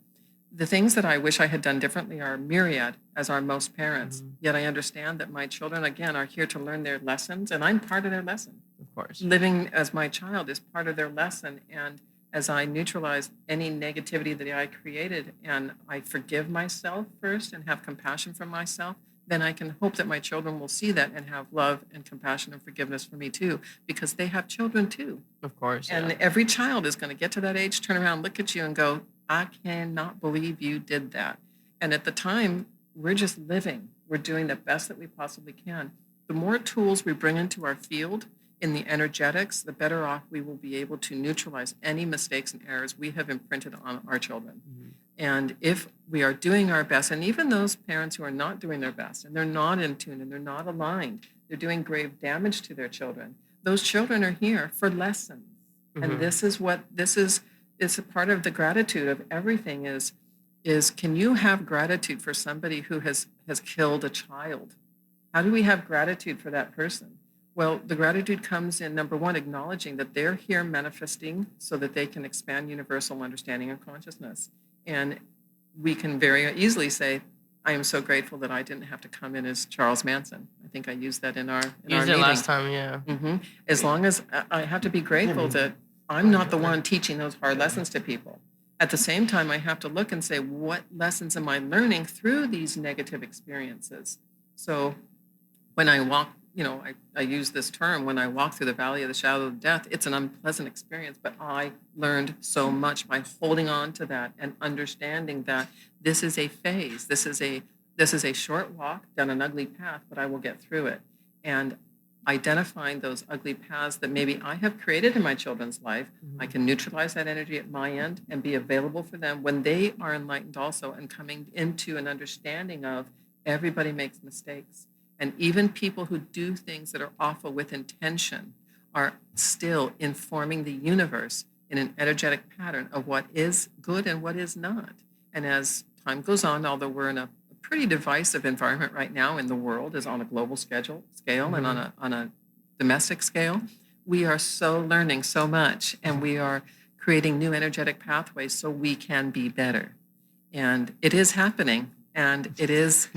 The things that I wish I had done differently are myriad, as are most parents. Yet I understand that my children, again, are here to learn their lessons, and I'm part of their lesson. Of course. Living as my child is part of their lesson. And as I neutralize any negativity that I created, and I forgive myself first and have compassion for myself, then I can hope that my children will see that and have love and compassion and forgiveness for me too, because they have children too. Of course. And every child is going to get to that age, turn around, look at you and go, I cannot believe you did that. And at the time, we're just living. We're doing the best that we possibly can. The more tools we bring into our field in the energetics, the better off we will be able to neutralize any mistakes and errors we have imprinted on our children. And if we are doing our best, and even those parents who are not doing their best, and they're not in tune, and they're not aligned, they're doing grave damage to their children, those children are here for lessons. And this is a part of the gratitude of everything is can you have gratitude for somebody who has killed a child? How do we have gratitude for that person? Well, the gratitude comes in, number one, acknowledging that they're here manifesting so that they can expand universal understanding and consciousness. And we can very easily say, I am so grateful that I didn't have to come in as Charles Manson. I think I used that in our used meeting. it last time, yeah. As long as I have to be grateful that I'm not the one teaching those hard lessons to people. At the same time, I have to look and say, what lessons am I learning through these negative experiences? So when I walk, I use this term, when I walk through the valley of the shadow of death, it's an unpleasant experience, but I learned so much by holding on to that and understanding that this is a phase. This is a short walk down an ugly path, but I will get through it. And identifying those ugly paths that maybe I have created in my children's life, I can neutralize that energy at my end and be available for them when they are enlightened also and coming into an understanding of everybody makes mistakes. And even people who do things that are awful with intention are still informing the universe in an energetic pattern of what is good and what is not. And as time goes on, although we're in a pretty divisive environment right now in the world, is on a global scale and on a domestic scale, we are so learning so much, and we are creating new energetic pathways so we can be better. And it is happening, and it is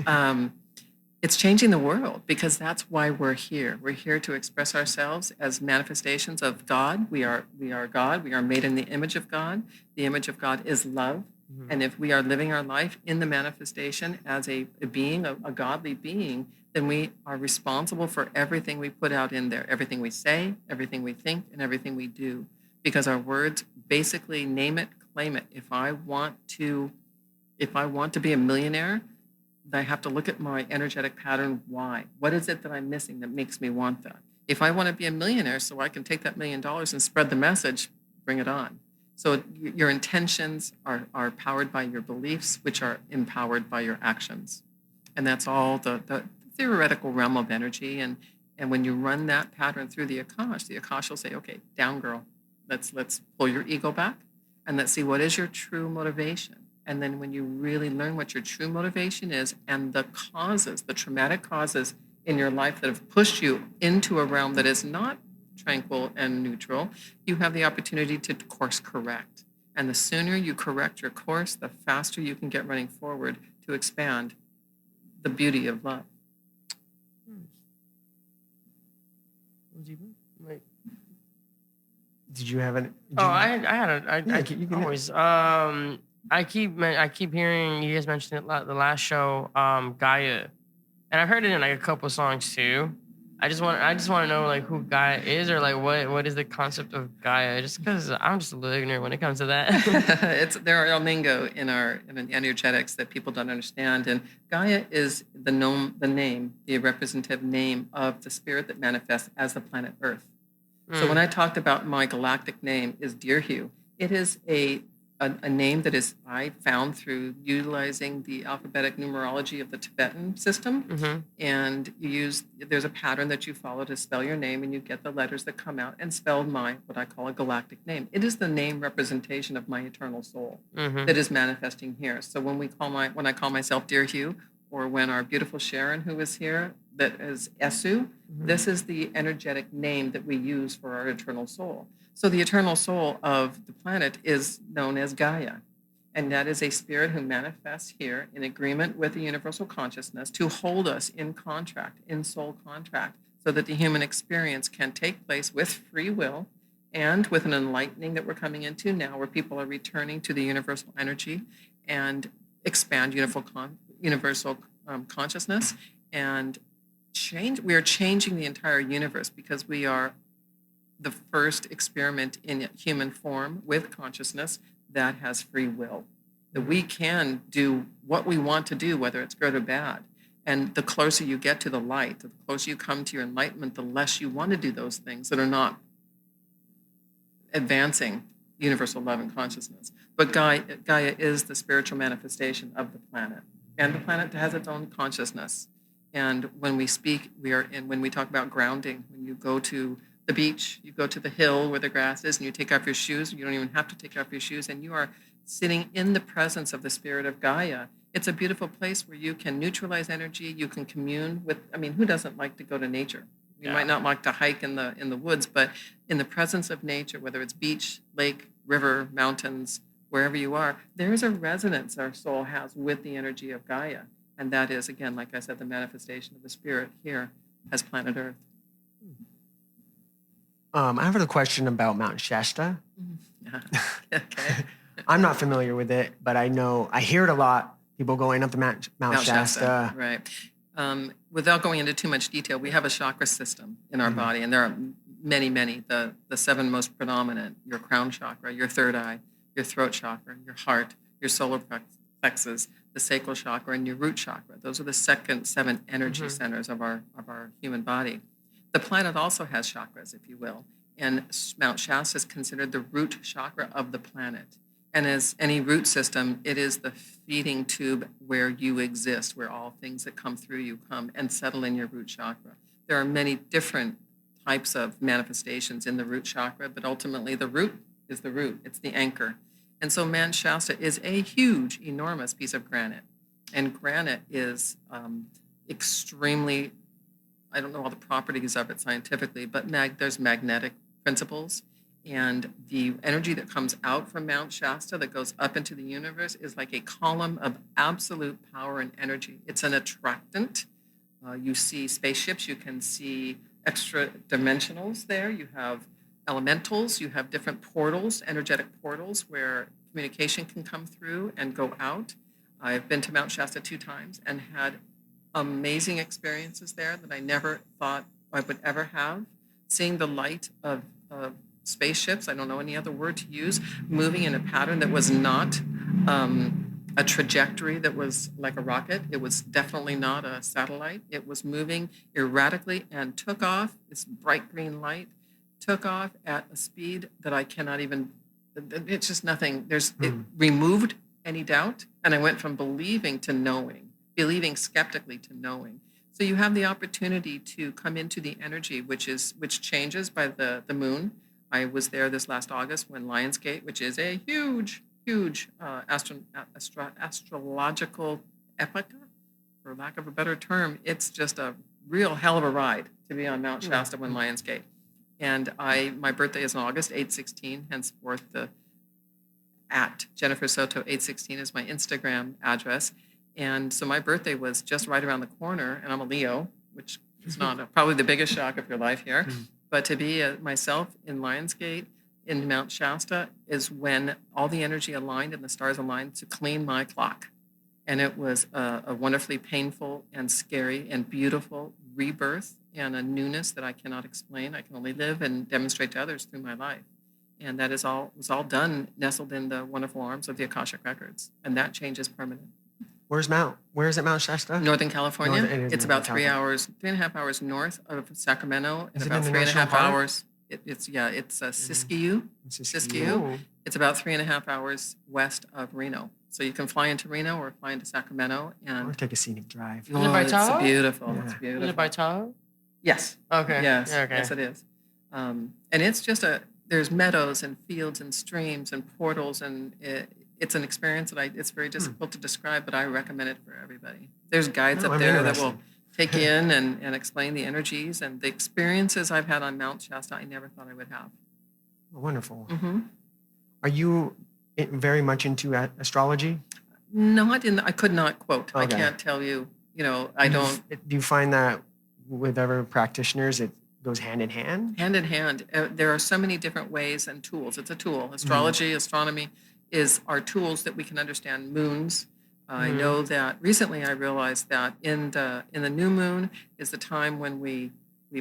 it's changing the world, because that's why we're here. We're here to express ourselves as manifestations of God. We are God. We are made in the image of God. The image of God is love. And if we are living our life in the manifestation as a being, a godly being, then we are responsible for everything we put out in there, everything we say, everything we think, and everything we do. Because our words basically name it, claim it. If I want to be a millionaire, I have to look at my energetic pattern. Why? What is it that I'm missing that makes me want that? If I want to be a millionaire so I can take that $1 million and spread the message, bring it on. So your intentions are powered by your beliefs, which are empowered by your actions. And that's all the theoretical realm of energy. And And when you run that pattern through the Akash will say, okay, down girl, let's pull your ego back and let's see what is your true motivation. And then when you really learn what your true motivation is and the causes, the traumatic causes in your life that have pushed you into a realm that is not tranquil and neutral, you have the opportunity to course correct. And the sooner you correct your course, the faster you can get running forward to expand the beauty of love. Did you have an? I keep hearing you guys mention it the last show, Gaia, and I've heard it in like a couple songs too. I just want to know like who Gaia is, or like what is the concept of Gaia? Just because I'm just a little ignorant when it comes to that. There are lingo in energetics that people don't understand, and Gaia is the name, the representative name of the spirit that manifests as the planet Earth. So when I talked about my galactic name is Dear Hugh, it is a name that is I found through utilizing the alphabetic numerology of the Tibetan system. And there's a pattern that you follow to spell your name, and you get the letters that come out and spell what I call a galactic name. It is the name representation of my eternal soul that is manifesting here. So when I call myself Dear Hugh, or when our beautiful Sharon, who is here, that is Esu, this is the energetic name that we use for our eternal soul. So the eternal soul of the planet is known as Gaia. And that is a spirit who manifests here in agreement with the universal consciousness to hold us in contract, in soul contract, so that the human experience can take place with free will and with an enlightening that we're coming into now, where people are returning to the universal energy and expand universal consciousness and change. We are changing the entire universe because we are the first experiment in human form with consciousness that has free will, that we can do what we want to do, whether it's good or bad. And the closer you get to the light, the closer you come to your enlightenment, the less you want to do those things that are not advancing universal love and consciousness. But Gaia is the spiritual manifestation of the planet. And the planet has its own consciousness. And when we speak, when we talk about grounding, when you go to the beach, you go to the hill where the grass is, and you take off your shoes. You don't even have to take off your shoes, and you are sitting in the presence of the spirit of Gaia. It's a beautiful place where you can neutralize energy. You can commune with. I mean, who doesn't like to go to nature? You might not like to hike in the woods, but in the presence of nature, whether it's beach, lake, river, mountains, wherever you are, there is a resonance our soul has with the energy of Gaia, and that is, again, like I said, the manifestation of the spirit here as planet Earth. I have a question about Mount Shasta. Okay. I'm not familiar with it, but I hear it a lot. People going up to Mount Shasta. Right. Without going into too much detail, we have a chakra system in our body, and there are many, many. The seven most predominant: your crown chakra, your third eye, your throat chakra, your heart, your solar plexus, the sacral chakra, and your root chakra. Those are the second seven energy centers of our human body. The planet also has chakras, if you will, and Mount Shasta is considered the root chakra of the planet. And as any root system, it is the feeding tube where you exist, where all things that come through you come and settle in your root chakra. There are many different types of manifestations in the root chakra, but ultimately the root is the root. It's the anchor. And so Mount Shasta is a huge, enormous piece of granite. And granite is extremely, I don't know all the properties of it scientifically, but there's magnetic principles. And the energy that comes out from Mount Shasta that goes up into the universe is like a column of absolute power and energy. It's an attractant. You see spaceships, you can see extra dimensionals there. You have elementals, you have different portals, energetic portals where communication can come through and go out. I've been to Mount Shasta 2 times and had amazing experiences there that I never thought I would ever have. Seeing the light of spaceships, I don't know any other word to use, moving in a pattern that was not a trajectory that was like a rocket. It was definitely not a satellite. It was moving erratically and took off, this bright green light, took off at a speed that I cannot even, it's just nothing. It removed any doubt, and I went from believing to knowing, believing skeptically to knowing. So you have the opportunity to come into the energy, which changes by the moon. I was there this last August when Lionsgate, which is a huge astrological epoch, for lack of a better term. It's just a real hell of a ride to be on Mount Shasta when Lionsgate. And my birthday is in August, 8/16, henceforth at Jennifer Soto 816 is my Instagram address. And so my birthday was just right around the corner, and I'm a Leo, which is not probably the biggest shock of your life here. But to be myself in Lionsgate, in Mount Shasta, is when all the energy aligned and the stars aligned to clean my clock. And it was a wonderfully painful and scary and beautiful rebirth and a newness that I cannot explain. I can only live and demonstrate to others through my life. And that was all done, nestled in the wonderful arms of the Akashic Records. And that change is permanent. Where is it Mount Shasta? Northern California. It's about 3.5 hours north of Sacramento, and about 3.5 hours. It's Siskiyou. Siskiyou. It's about 3.5 hours west of Reno. So you can fly into Reno or fly into Sacramento, and or take a scenic drive. Is it by Tahoe? It's beautiful. Yeah. It's beautiful. Is it by Tahoe? Yes. Okay. Yes. Yeah, okay. Yes, it is. And it's just there's meadows and fields and streams and portals, and it's an experience that it's very difficult to describe, but I recommend it for everybody. There's guides up there that will take you in and explain the energies and the experiences I've had on Mount Shasta I never thought I would have. Oh, wonderful. Mm-hmm. Are you very much into astrology? I could not quote. Okay. I can't tell you, I don't. Do you find that with other practitioners, it goes hand in hand? Hand in hand. There are so many different ways and tools. It's a tool. Astrology, astronomy are tools that we can understand moons. I know that recently I realized that in the new moon is the time when we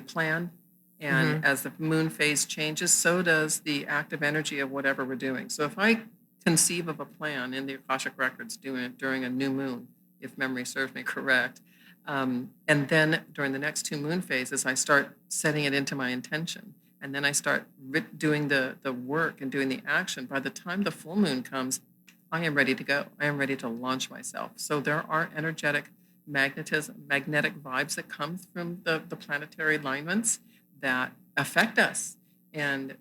plan, and as the moon phase changes, so does the active energy of whatever we're doing. So if I conceive of a plan in the Akashic Records during a new moon, if memory serves me correct, and then during the next 2 moon phases, I start setting it into my intention. And then I start doing the work and doing the action. By the time the full moon comes, I am ready to go. I am ready to launch myself. So there are energetic magnetic vibes that come from the planetary alignments that affect us. And,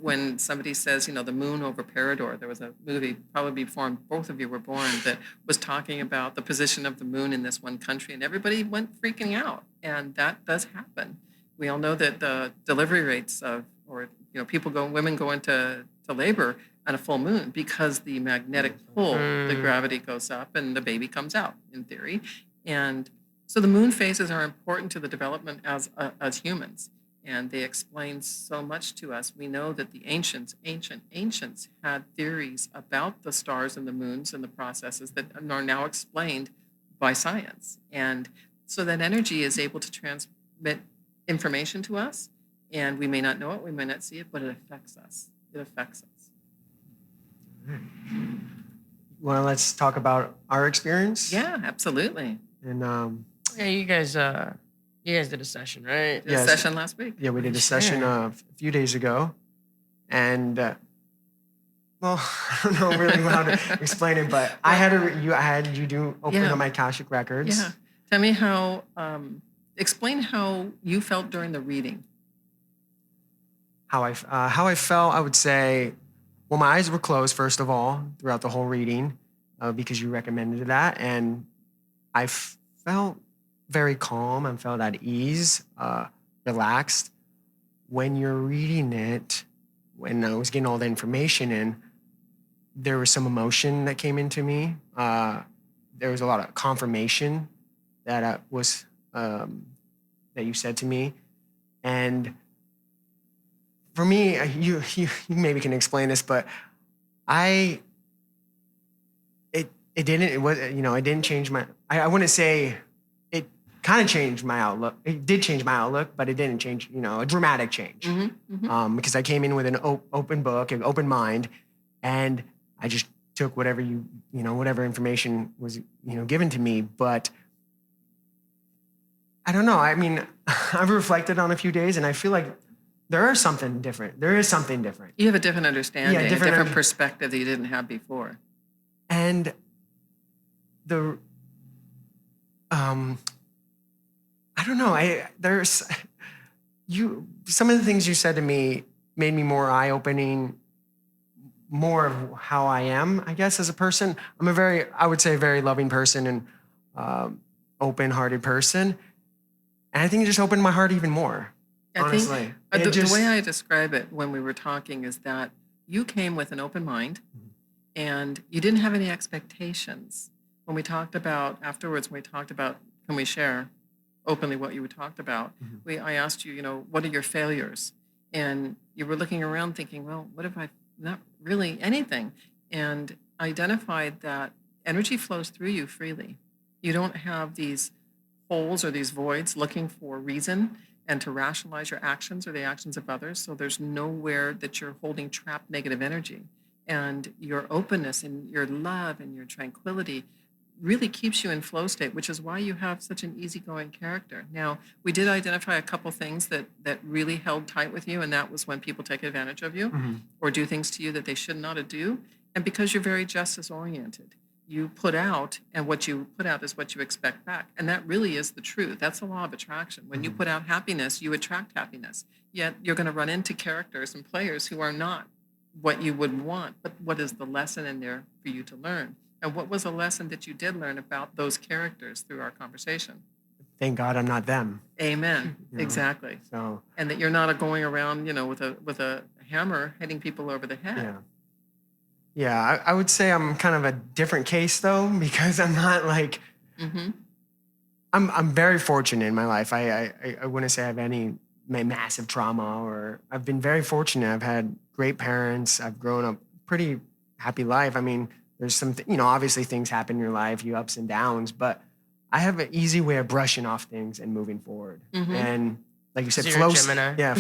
when somebody says, the moon over Parador, there was a movie probably before both of you were born that was talking about the position of the moon in this one country, and everybody went freaking out. And that does happen. We all know that the delivery rates women go into labor on a full moon because the magnetic pull, the gravity goes up and the baby comes out, in theory. And so the moon phases are important to the development as humans, and they explain so much to us. We know that the ancients had theories about the stars and the moons and the processes that are now explained by science. And so that energy is able to transmit information to us, and we may not know it, we may not see it, but it affects us. It affects us. Well, let's talk about our experience. Yeah, absolutely. And Yeah, you guys did a session, right? Did a session last week. Yeah, we did a session a few days ago, and well, I don't know really how to explain it, but I had you open up my Akashic Records. Yeah. Tell me how. Explain how you felt during the reading. How I felt, I would say, well, my eyes were closed first of all throughout the whole reading, because you recommended that, and I felt very calm. I felt at ease, relaxed. When you're reading it, when I was getting all the information in, there was some emotion that came into me. There was a lot of confirmation that that you said to me, and for me, you maybe can explain this, but it didn't change my. I wouldn't say it kind of changed my outlook. It did change my outlook, but it didn't change, a dramatic change. Because I came in with an open book, an open mind, and I just took whatever whatever information was given to me, but. I don't know. I mean, I've reflected on a few days, and I feel like there is something different. You have a different understanding, a different perspective that you didn't have before. And I don't know. Some of the things you said to me made me more eye-opening, more of how I am, I guess, as a person. I'm I would say, a very loving person and open-hearted person. And I think it just opened my heart even more, honestly. I think the way I describe it when we were talking is that you came with an open mind and you didn't have any expectations. When we talked about, afterwards, when we talked about, can we share openly what you talked about? I asked you, what are your failures? And you were looking around thinking, well, what if not really anything? And identified that energy flows through you freely. You don't have these holes or these voids looking for reason and to rationalize your actions or the actions of others. So there's nowhere that you're holding trapped negative energy. And your openness and your love and your tranquility really keeps you in flow state, which is why you have such an easygoing character. Now, we did identify a couple things that really held tight with you, and that was when people take advantage of you or do things to you that they should not do. And because you're very justice-oriented, you put out, and what you put out is what you expect back. And that really is the truth. That's the law of attraction. When you put out happiness, you attract happiness. Yet you're going to run into characters and players who are not what you would want, but what is the lesson in there for you to learn? And what was a lesson that you did learn about those characters through our conversation? Thank God I'm not them. Amen. Exactly. So, and that you're not going around, with a hammer hitting people over the head. Yeah, I would say I'm kind of a different case though, because I'm not like, I'm very fortunate in my life. I wouldn't say I have any massive trauma, or I've been very fortunate. I've had great parents. I've grown up pretty happy life. I mean, there's some, obviously things happen in your life, you ups and downs, but I have an easy way of brushing off things and moving forward. And like you said, flow. Yeah,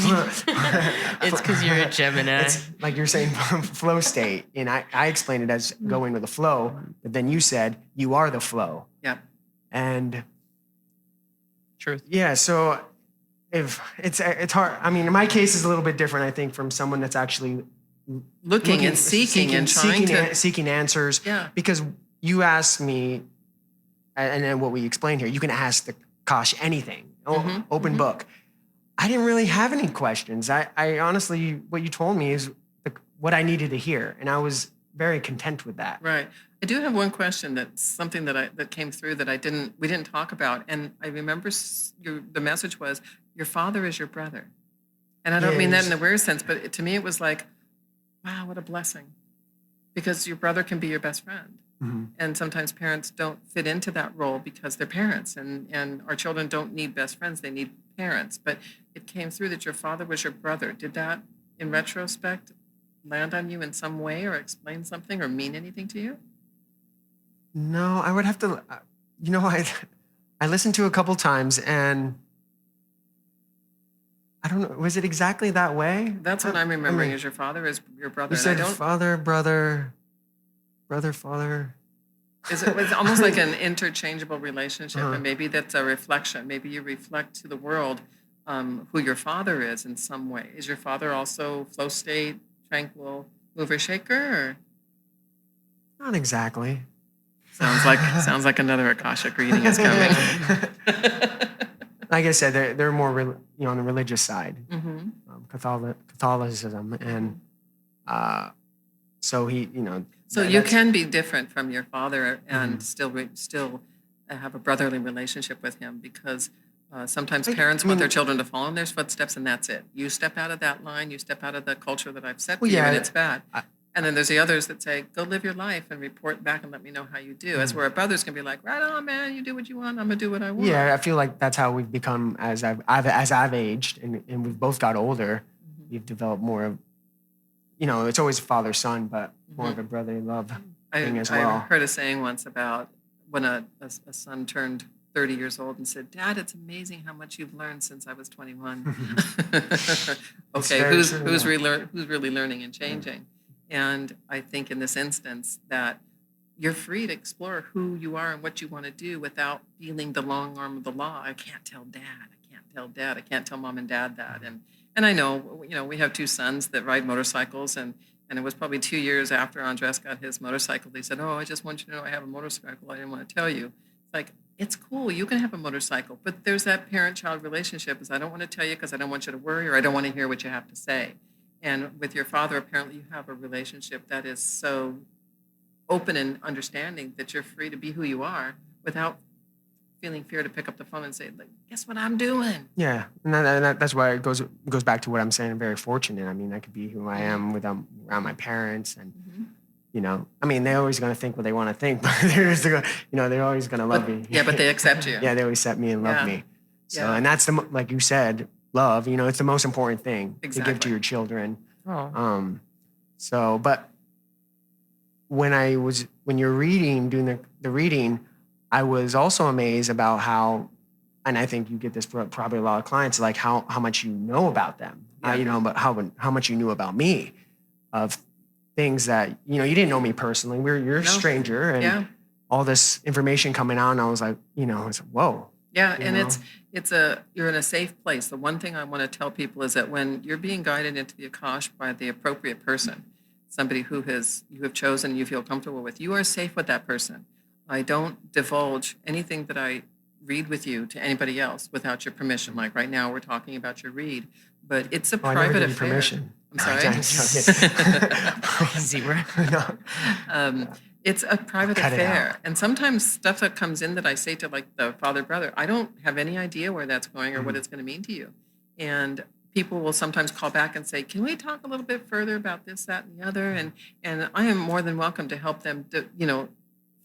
it's because you're a Gemini. It's like you're saying, flow state, and I explained it as going with the flow, but then you said you are the flow. Yeah. And truth. Yeah. So if it's hard. I mean, my case is a little bit different, I think, from someone that's actually looking and seeking and trying seeking answers. Yeah. Because you asked me, and then what we explained here, you can ask the Akash anything, open book. I didn't really have any questions. I honestly, what you told me is what I needed to hear, and I was very content with that. Right. I do have one question that's something that came through that we didn't talk about, and I remember the message was, your father is your brother. And I don't mean that in a weird sense, but to me it was like, wow, what a blessing. Because your brother can be your best friend. And sometimes parents don't fit into that role because they're parents, and our children don't need best friends, they need parents. But it came through that your father was your brother. Did that, in retrospect, land on you in some way or explain something or mean anything to you? No, I would have to, I listened to it a couple times, and I don't know, was it exactly that way? That's what I'm remembering, is your father is your brother. You said father, brother, father. It's almost like an interchangeable relationship, and maybe that's a reflection. Maybe you reflect to the world who your father is in some way. Is your father also flow state, tranquil, mover, shaker? Or? Not exactly. Sounds like another Akashic reading is coming. Like I said, they're more on the religious side, Catholicism, and so he, So you can be different from your father and still have a brotherly relationship with him, because sometimes parents want their children to follow in their footsteps, and that's it. You step out of that line, you step out of the culture that I've set for you, and it's bad. And then there's the others that say, go live your life and report back and let me know how you do. As where our brothers can be like, right on, man, you do what you want, I'm going to do what I want. Yeah, I feel like that's how we've become as I've aged and we've both got older. We've developed more of, it's always father-son, but more of a brotherly love thing as well. I heard a saying once about when a son turned 30 years old and said, Dad, it's amazing how much you've learned since I was 21. Okay, who's really learning and changing? And I think in this instance that you're free to explore who you are and what you want to do without feeling the long arm of the law. I can't tell Dad. I can't tell Mom and Dad that. And I know, we have two sons that ride motorcycles, and it was probably 2 years after Andres got his motorcycle. They said, oh, I just want you to know I have a motorcycle. I didn't want to tell you. It's like, it's cool. You can have a motorcycle, but there's that parent-child relationship is I don't want to tell you because I don't want you to worry or I don't want to hear what you have to say. And with your father, apparently you have a relationship that is so open and understanding that you're free to be who you are without feeling fear to pick up the phone and say, like, guess what I'm doing? Yeah, and that's why it goes back to what I'm saying. I'm very fortunate. I mean, I could be who I am without around my parents, and you know, I mean, they're always going to think what they want to think, but they're always going to love me. Yeah, but they accept you. Yeah, they always accept me and love me. So, Yeah. and that's like you said, love. You know, it's the most important thing to give to Exactly. your children. Oh. So, but when you're reading, doing the reading, I was also amazed about how, and I think you get this for probably a lot of clients, like how much you know about them, Yeah. but how much you knew about me, of things that, you know, you didn't know me personally. You're a No. stranger, and Yeah. all this information coming out, and I was like, you know, it's whoa. Yeah, You and know? you're in a safe place. The one thing I want to tell people is that when you're being guided into the Akash by the appropriate person, somebody you have chosen, you feel comfortable with, you are safe with that person. I don't divulge anything that I read with you to anybody else without your permission. Like right now, we're talking about your read, but it's a Oh, I never private gave you affair. permission. I'm sorry. Zebra. No. It's a private Cut it affair. out. And sometimes stuff that comes in that I say to like the father brother, I don't have any idea where that's going or what it's going to mean to you. And people will sometimes call back and say, can we talk a little bit further about this, that, and the other? And I am more than welcome to help them to,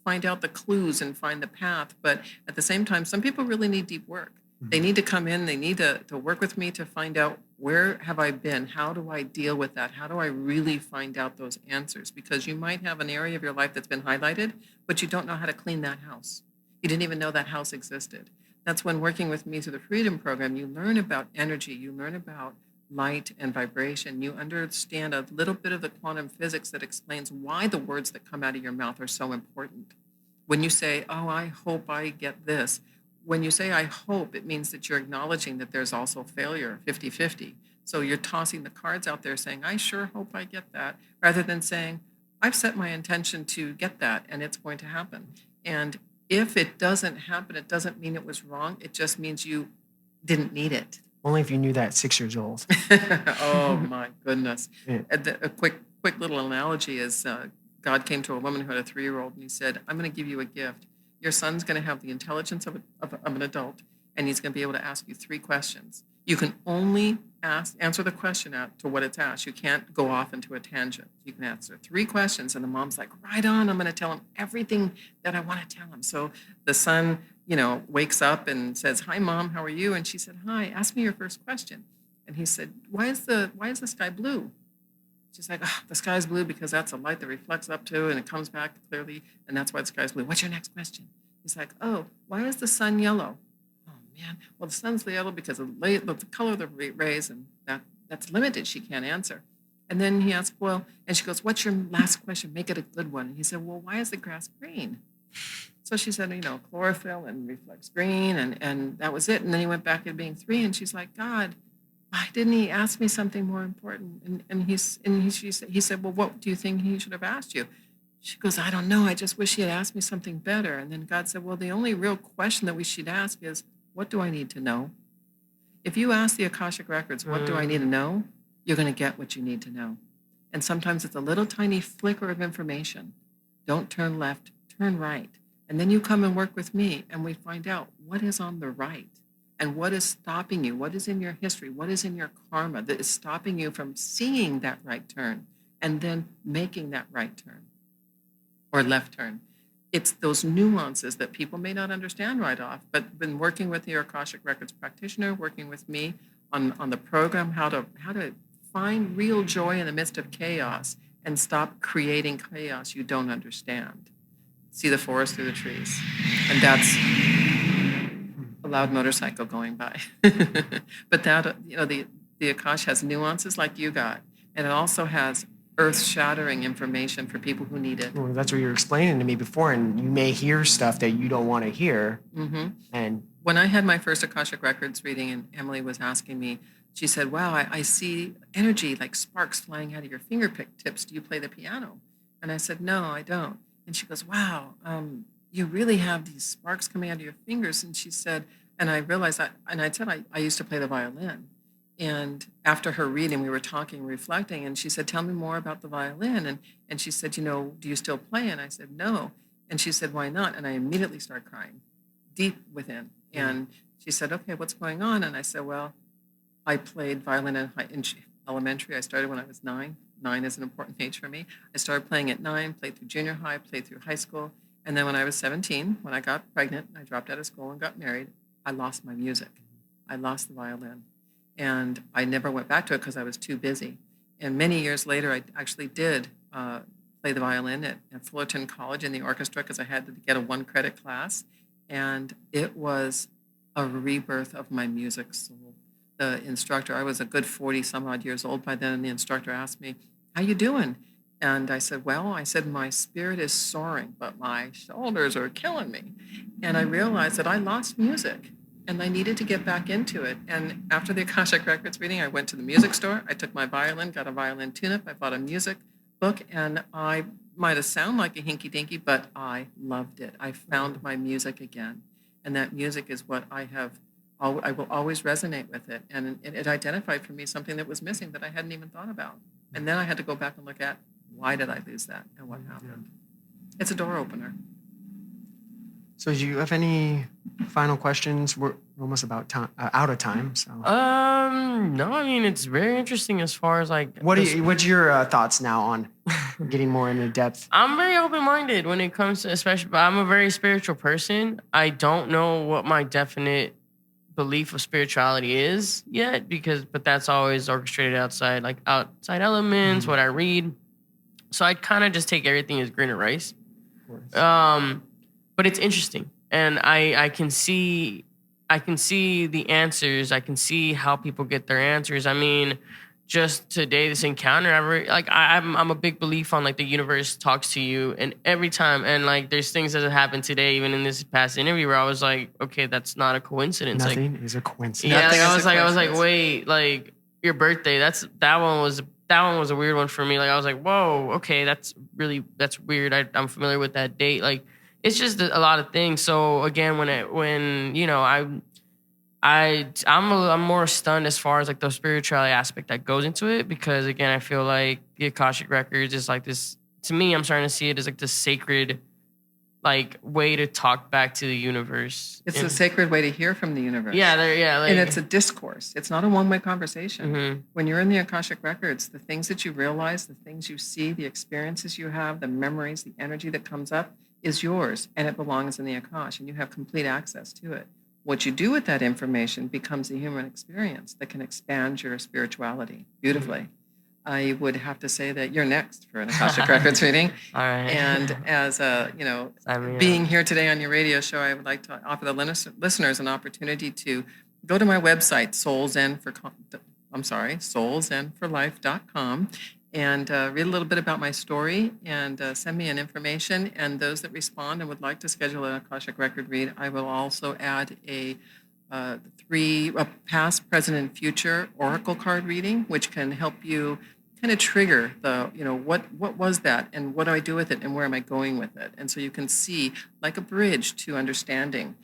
find out the clues and find the path. But at the same time, some people really need deep work. They need to come in, they need to work with me to find out, where have I been? How do I deal with that? How do I really find out those answers? Because you might have an area of your life that's been highlighted, but you don't know how to clean that house. You didn't even know that house existed. That's when working with me through the Freedom Program, you learn about energy, you learn about light and vibration. You understand a little bit of the quantum physics that explains why the words that come out of your mouth are so important. When you say, oh, I hope I get this, when you say I hope, it means that you're acknowledging that there's also failure, 50-50. So you're tossing the cards out there saying, I sure hope I get that, rather than saying, I've set my intention to get that and it's going to happen. And if it doesn't happen, it doesn't mean it was wrong. It just means you didn't need it. Only if you knew that at 6 years old. Oh my goodness. Yeah. A quick little analogy is God came to a woman who had a 3-year-old and he said, I'm going to give you a gift. Your son's going to have the intelligence of an adult, and he's going to be able to ask you 3 questions. You can only answer the question out to what it's asked. You can't go off into a tangent. You can answer 3 questions, and the mom's like, right on, I'm going to tell him everything that I want to tell him. So the son, wakes up and says, hi, Mom, how are you? And she said, hi, ask me your first question. And he said, why is the sky blue? She's like, the sky's blue because that's a light that reflects up to and it comes back clearly, and that's why the sky's blue. What's your next question? He's like, oh, why is the sun yellow? Oh, man. Well, the sun's yellow because of the color of the rays, and that's limited. She can't answer. And then he asked, and she goes, what's your last question? Make it a good one. And he said, well, why is the grass green? So she said, chlorophyll and reflects green, and that was it. And then he went back to being 3, and she's like, God, why didn't he ask me something more important? And he said, well, what do you think he should have asked you? She goes, I don't know. I just wish he had asked me something better. And then God said, well, the only real question that we should ask is, what do I need to know? If you ask the Akashic Records, what do I need to know? You're going to get what you need to know. And sometimes it's a little tiny flicker of information. Don't turn left, turn right. And then you come and work with me, and we find out what is on the right. And what is stopping you? What is in your history? What is in your karma that is stopping you from seeing that right turn and then making that right turn or left turn? It's those nuances that people may not understand right off, but been working with the Akashic Records practitioner, working with me on the program, how to find real joy in the midst of chaos and stop creating chaos you don't understand. See the forest through the trees. And that's a loud motorcycle going by. But that, the Akash has nuances like you got, and it also has earth-shattering information for people who need it. Well, that's what you were explaining to me before, and you may hear stuff that you don't want to hear. Mm-hmm. And when I had my first Akashic Records reading, and Emily was asking me, she said, wow, I see energy like sparks flying out of your fingertips. Do you play the piano? And I said, no, I don't. And she goes, wow, you really have these sparks coming out of your fingers. And she said, and I realized that, and I said, I used to play the violin. And after her reading, we were talking, reflecting, and she said, tell me more about the violin. And she said, do you still play? And I said, no. And she said, why not? And I immediately started crying, deep within. And she said, okay, what's going on? And I said, well, I played violin in elementary. I started when I was 9. 9 is an important age for me. I started playing at 9, played through junior high, played through high school. And then when I was 17, when I got pregnant, I dropped out of school and got married, I lost my music. I lost the violin. And I never went back to it because I was too busy. And many years later, I actually did play the violin at Fullerton College in the orchestra because I had to get a 1-credit class. And it was a rebirth of my music soul. The instructor, I was a good 40 some odd years old by then, and the instructor asked me, how you doing? And I said, my spirit is soaring, but my shoulders are killing me. And I realized that I lost music and I needed to get back into it. And after the Akashic Records reading, I went to the music store. I took my violin, got a violin tune-up. I bought a music book, and I might have sounded like a hinky-dinky, but I loved it. I found my music again. And that music is what I will always resonate with it. And it identified for me something that was missing that I hadn't even thought about. And then I had to go back and look at, why did I lose that and what happened? It's a door opener. So do you have any final questions? We're almost about time, out of time. So No, I mean, it's very interesting as far as like. what's your thoughts now on getting more into depth? I'm very open-minded when it comes to, especially, I'm a very spiritual person. I don't know what my definite belief of spirituality is yet, but that's always orchestrated outside elements, what I read. So I kind of just take everything as grain of rice. But it's interesting, and I can see the answers. I can see how people get their answers. I mean, just today, this encounter, I'm a big belief on like the universe talks to you, and every time, and like there's things that have happened today, even in this past interview, where I was like, okay, that's not a coincidence. Nothing is a coincidence. Yeah, like, I was like, wait, like your birthday, that one was a weird one for me. Like I was like, whoa, okay, that's weird. I'm familiar with that date. Like it's just a lot of things. So again, I'm more stunned as far as like the spirituality aspect that goes into it, because again, I feel like the Akashic Records is like this, to me, I'm starting to see it as like this sacred like way to talk back to the universe. It's a sacred way to hear from the universe. And it's a discourse. It's not a one-way conversation. Mm-hmm. When you're in the Akashic Records, the things that you realize, the things you see, the experiences you have, the memories, the energy that comes up is yours, and it belongs in the Akash, and you have complete access to it. What you do with that information becomes a human experience that can expand your spirituality beautifully. Mm-hmm. I would have to say that you're next for an Akashic Records reading. All right. And as being here today on your radio show, I would like to offer the listeners an opportunity to go to my website, soulzenforlife.com, and read a little bit about my story and send me an information. And those that respond and would like to schedule an Akashic Record read, I will also add a past, present, and future oracle card reading, which can help you kind of trigger the, what was that and what do I do with it and where am I going with it? And so you can see like a bridge to understanding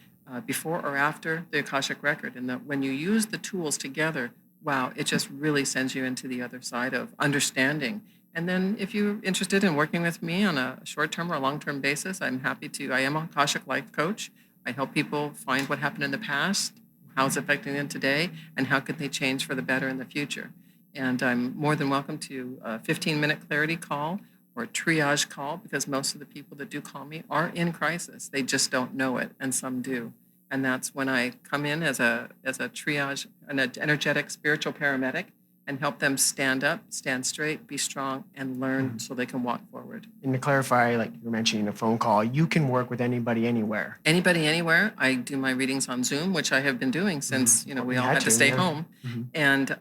before or after the Akashic Record. And that when you use the tools together, wow, it just really sends you into the other side of understanding. And then if you're interested in working with me on a short-term or a long-term basis, I am an Akashic life coach. I help people find what happened in the past, how it's affecting them today, and how could they change for the better in the future. And I'm more than welcome to a 15-minute clarity call or a triage call, because most of the people that do call me are in crisis. They just don't know it, and some do. And that's when I come in as a triage, an energetic spiritual paramedic, and help them stand up, stand straight, be strong, and learn so they can walk forward. And to clarify, like you were mentioning a phone call, you can work with anybody anywhere. Anybody anywhere. I do my readings on Zoom, which I have been doing since we all had to stay home. Mm-hmm. And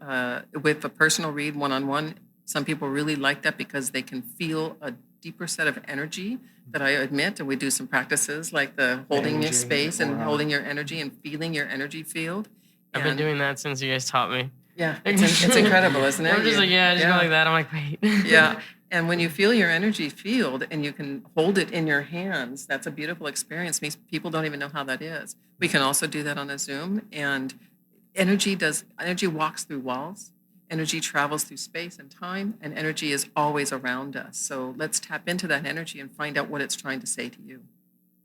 with a personal read one-on-one, some people really like that because they can feel a deeper set of energy that I admit, and we do some practices like the holding your space and holding your energy and feeling your energy field. I've been doing that since you guys taught me. Yeah, it's incredible, isn't it? I'm just go like that. I'm like, wait. Yeah, And when you feel your energy field and you can hold it in your hands, that's a beautiful experience. People don't even know how that is. We can also do that on a Zoom. And energy walks through walls. Energy travels through space and time, and energy is always around us. So let's tap into that energy and find out what it's trying to say to you.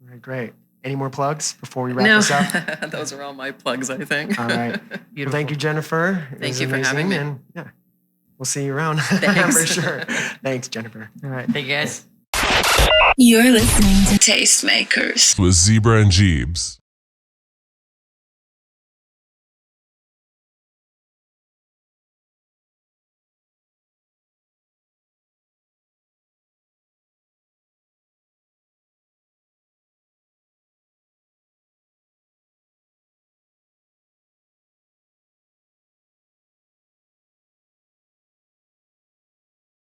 All right, great. Any more plugs before we wrap this up? Those are all my plugs, I think. All right. Well, thank you, Jennifer. Thank you for having me. And yeah, we'll see you around Thanks. for sure. Thanks, Jennifer. All right. Thank you, guys. You're listening to Tastemakers with Zebra and Geebs.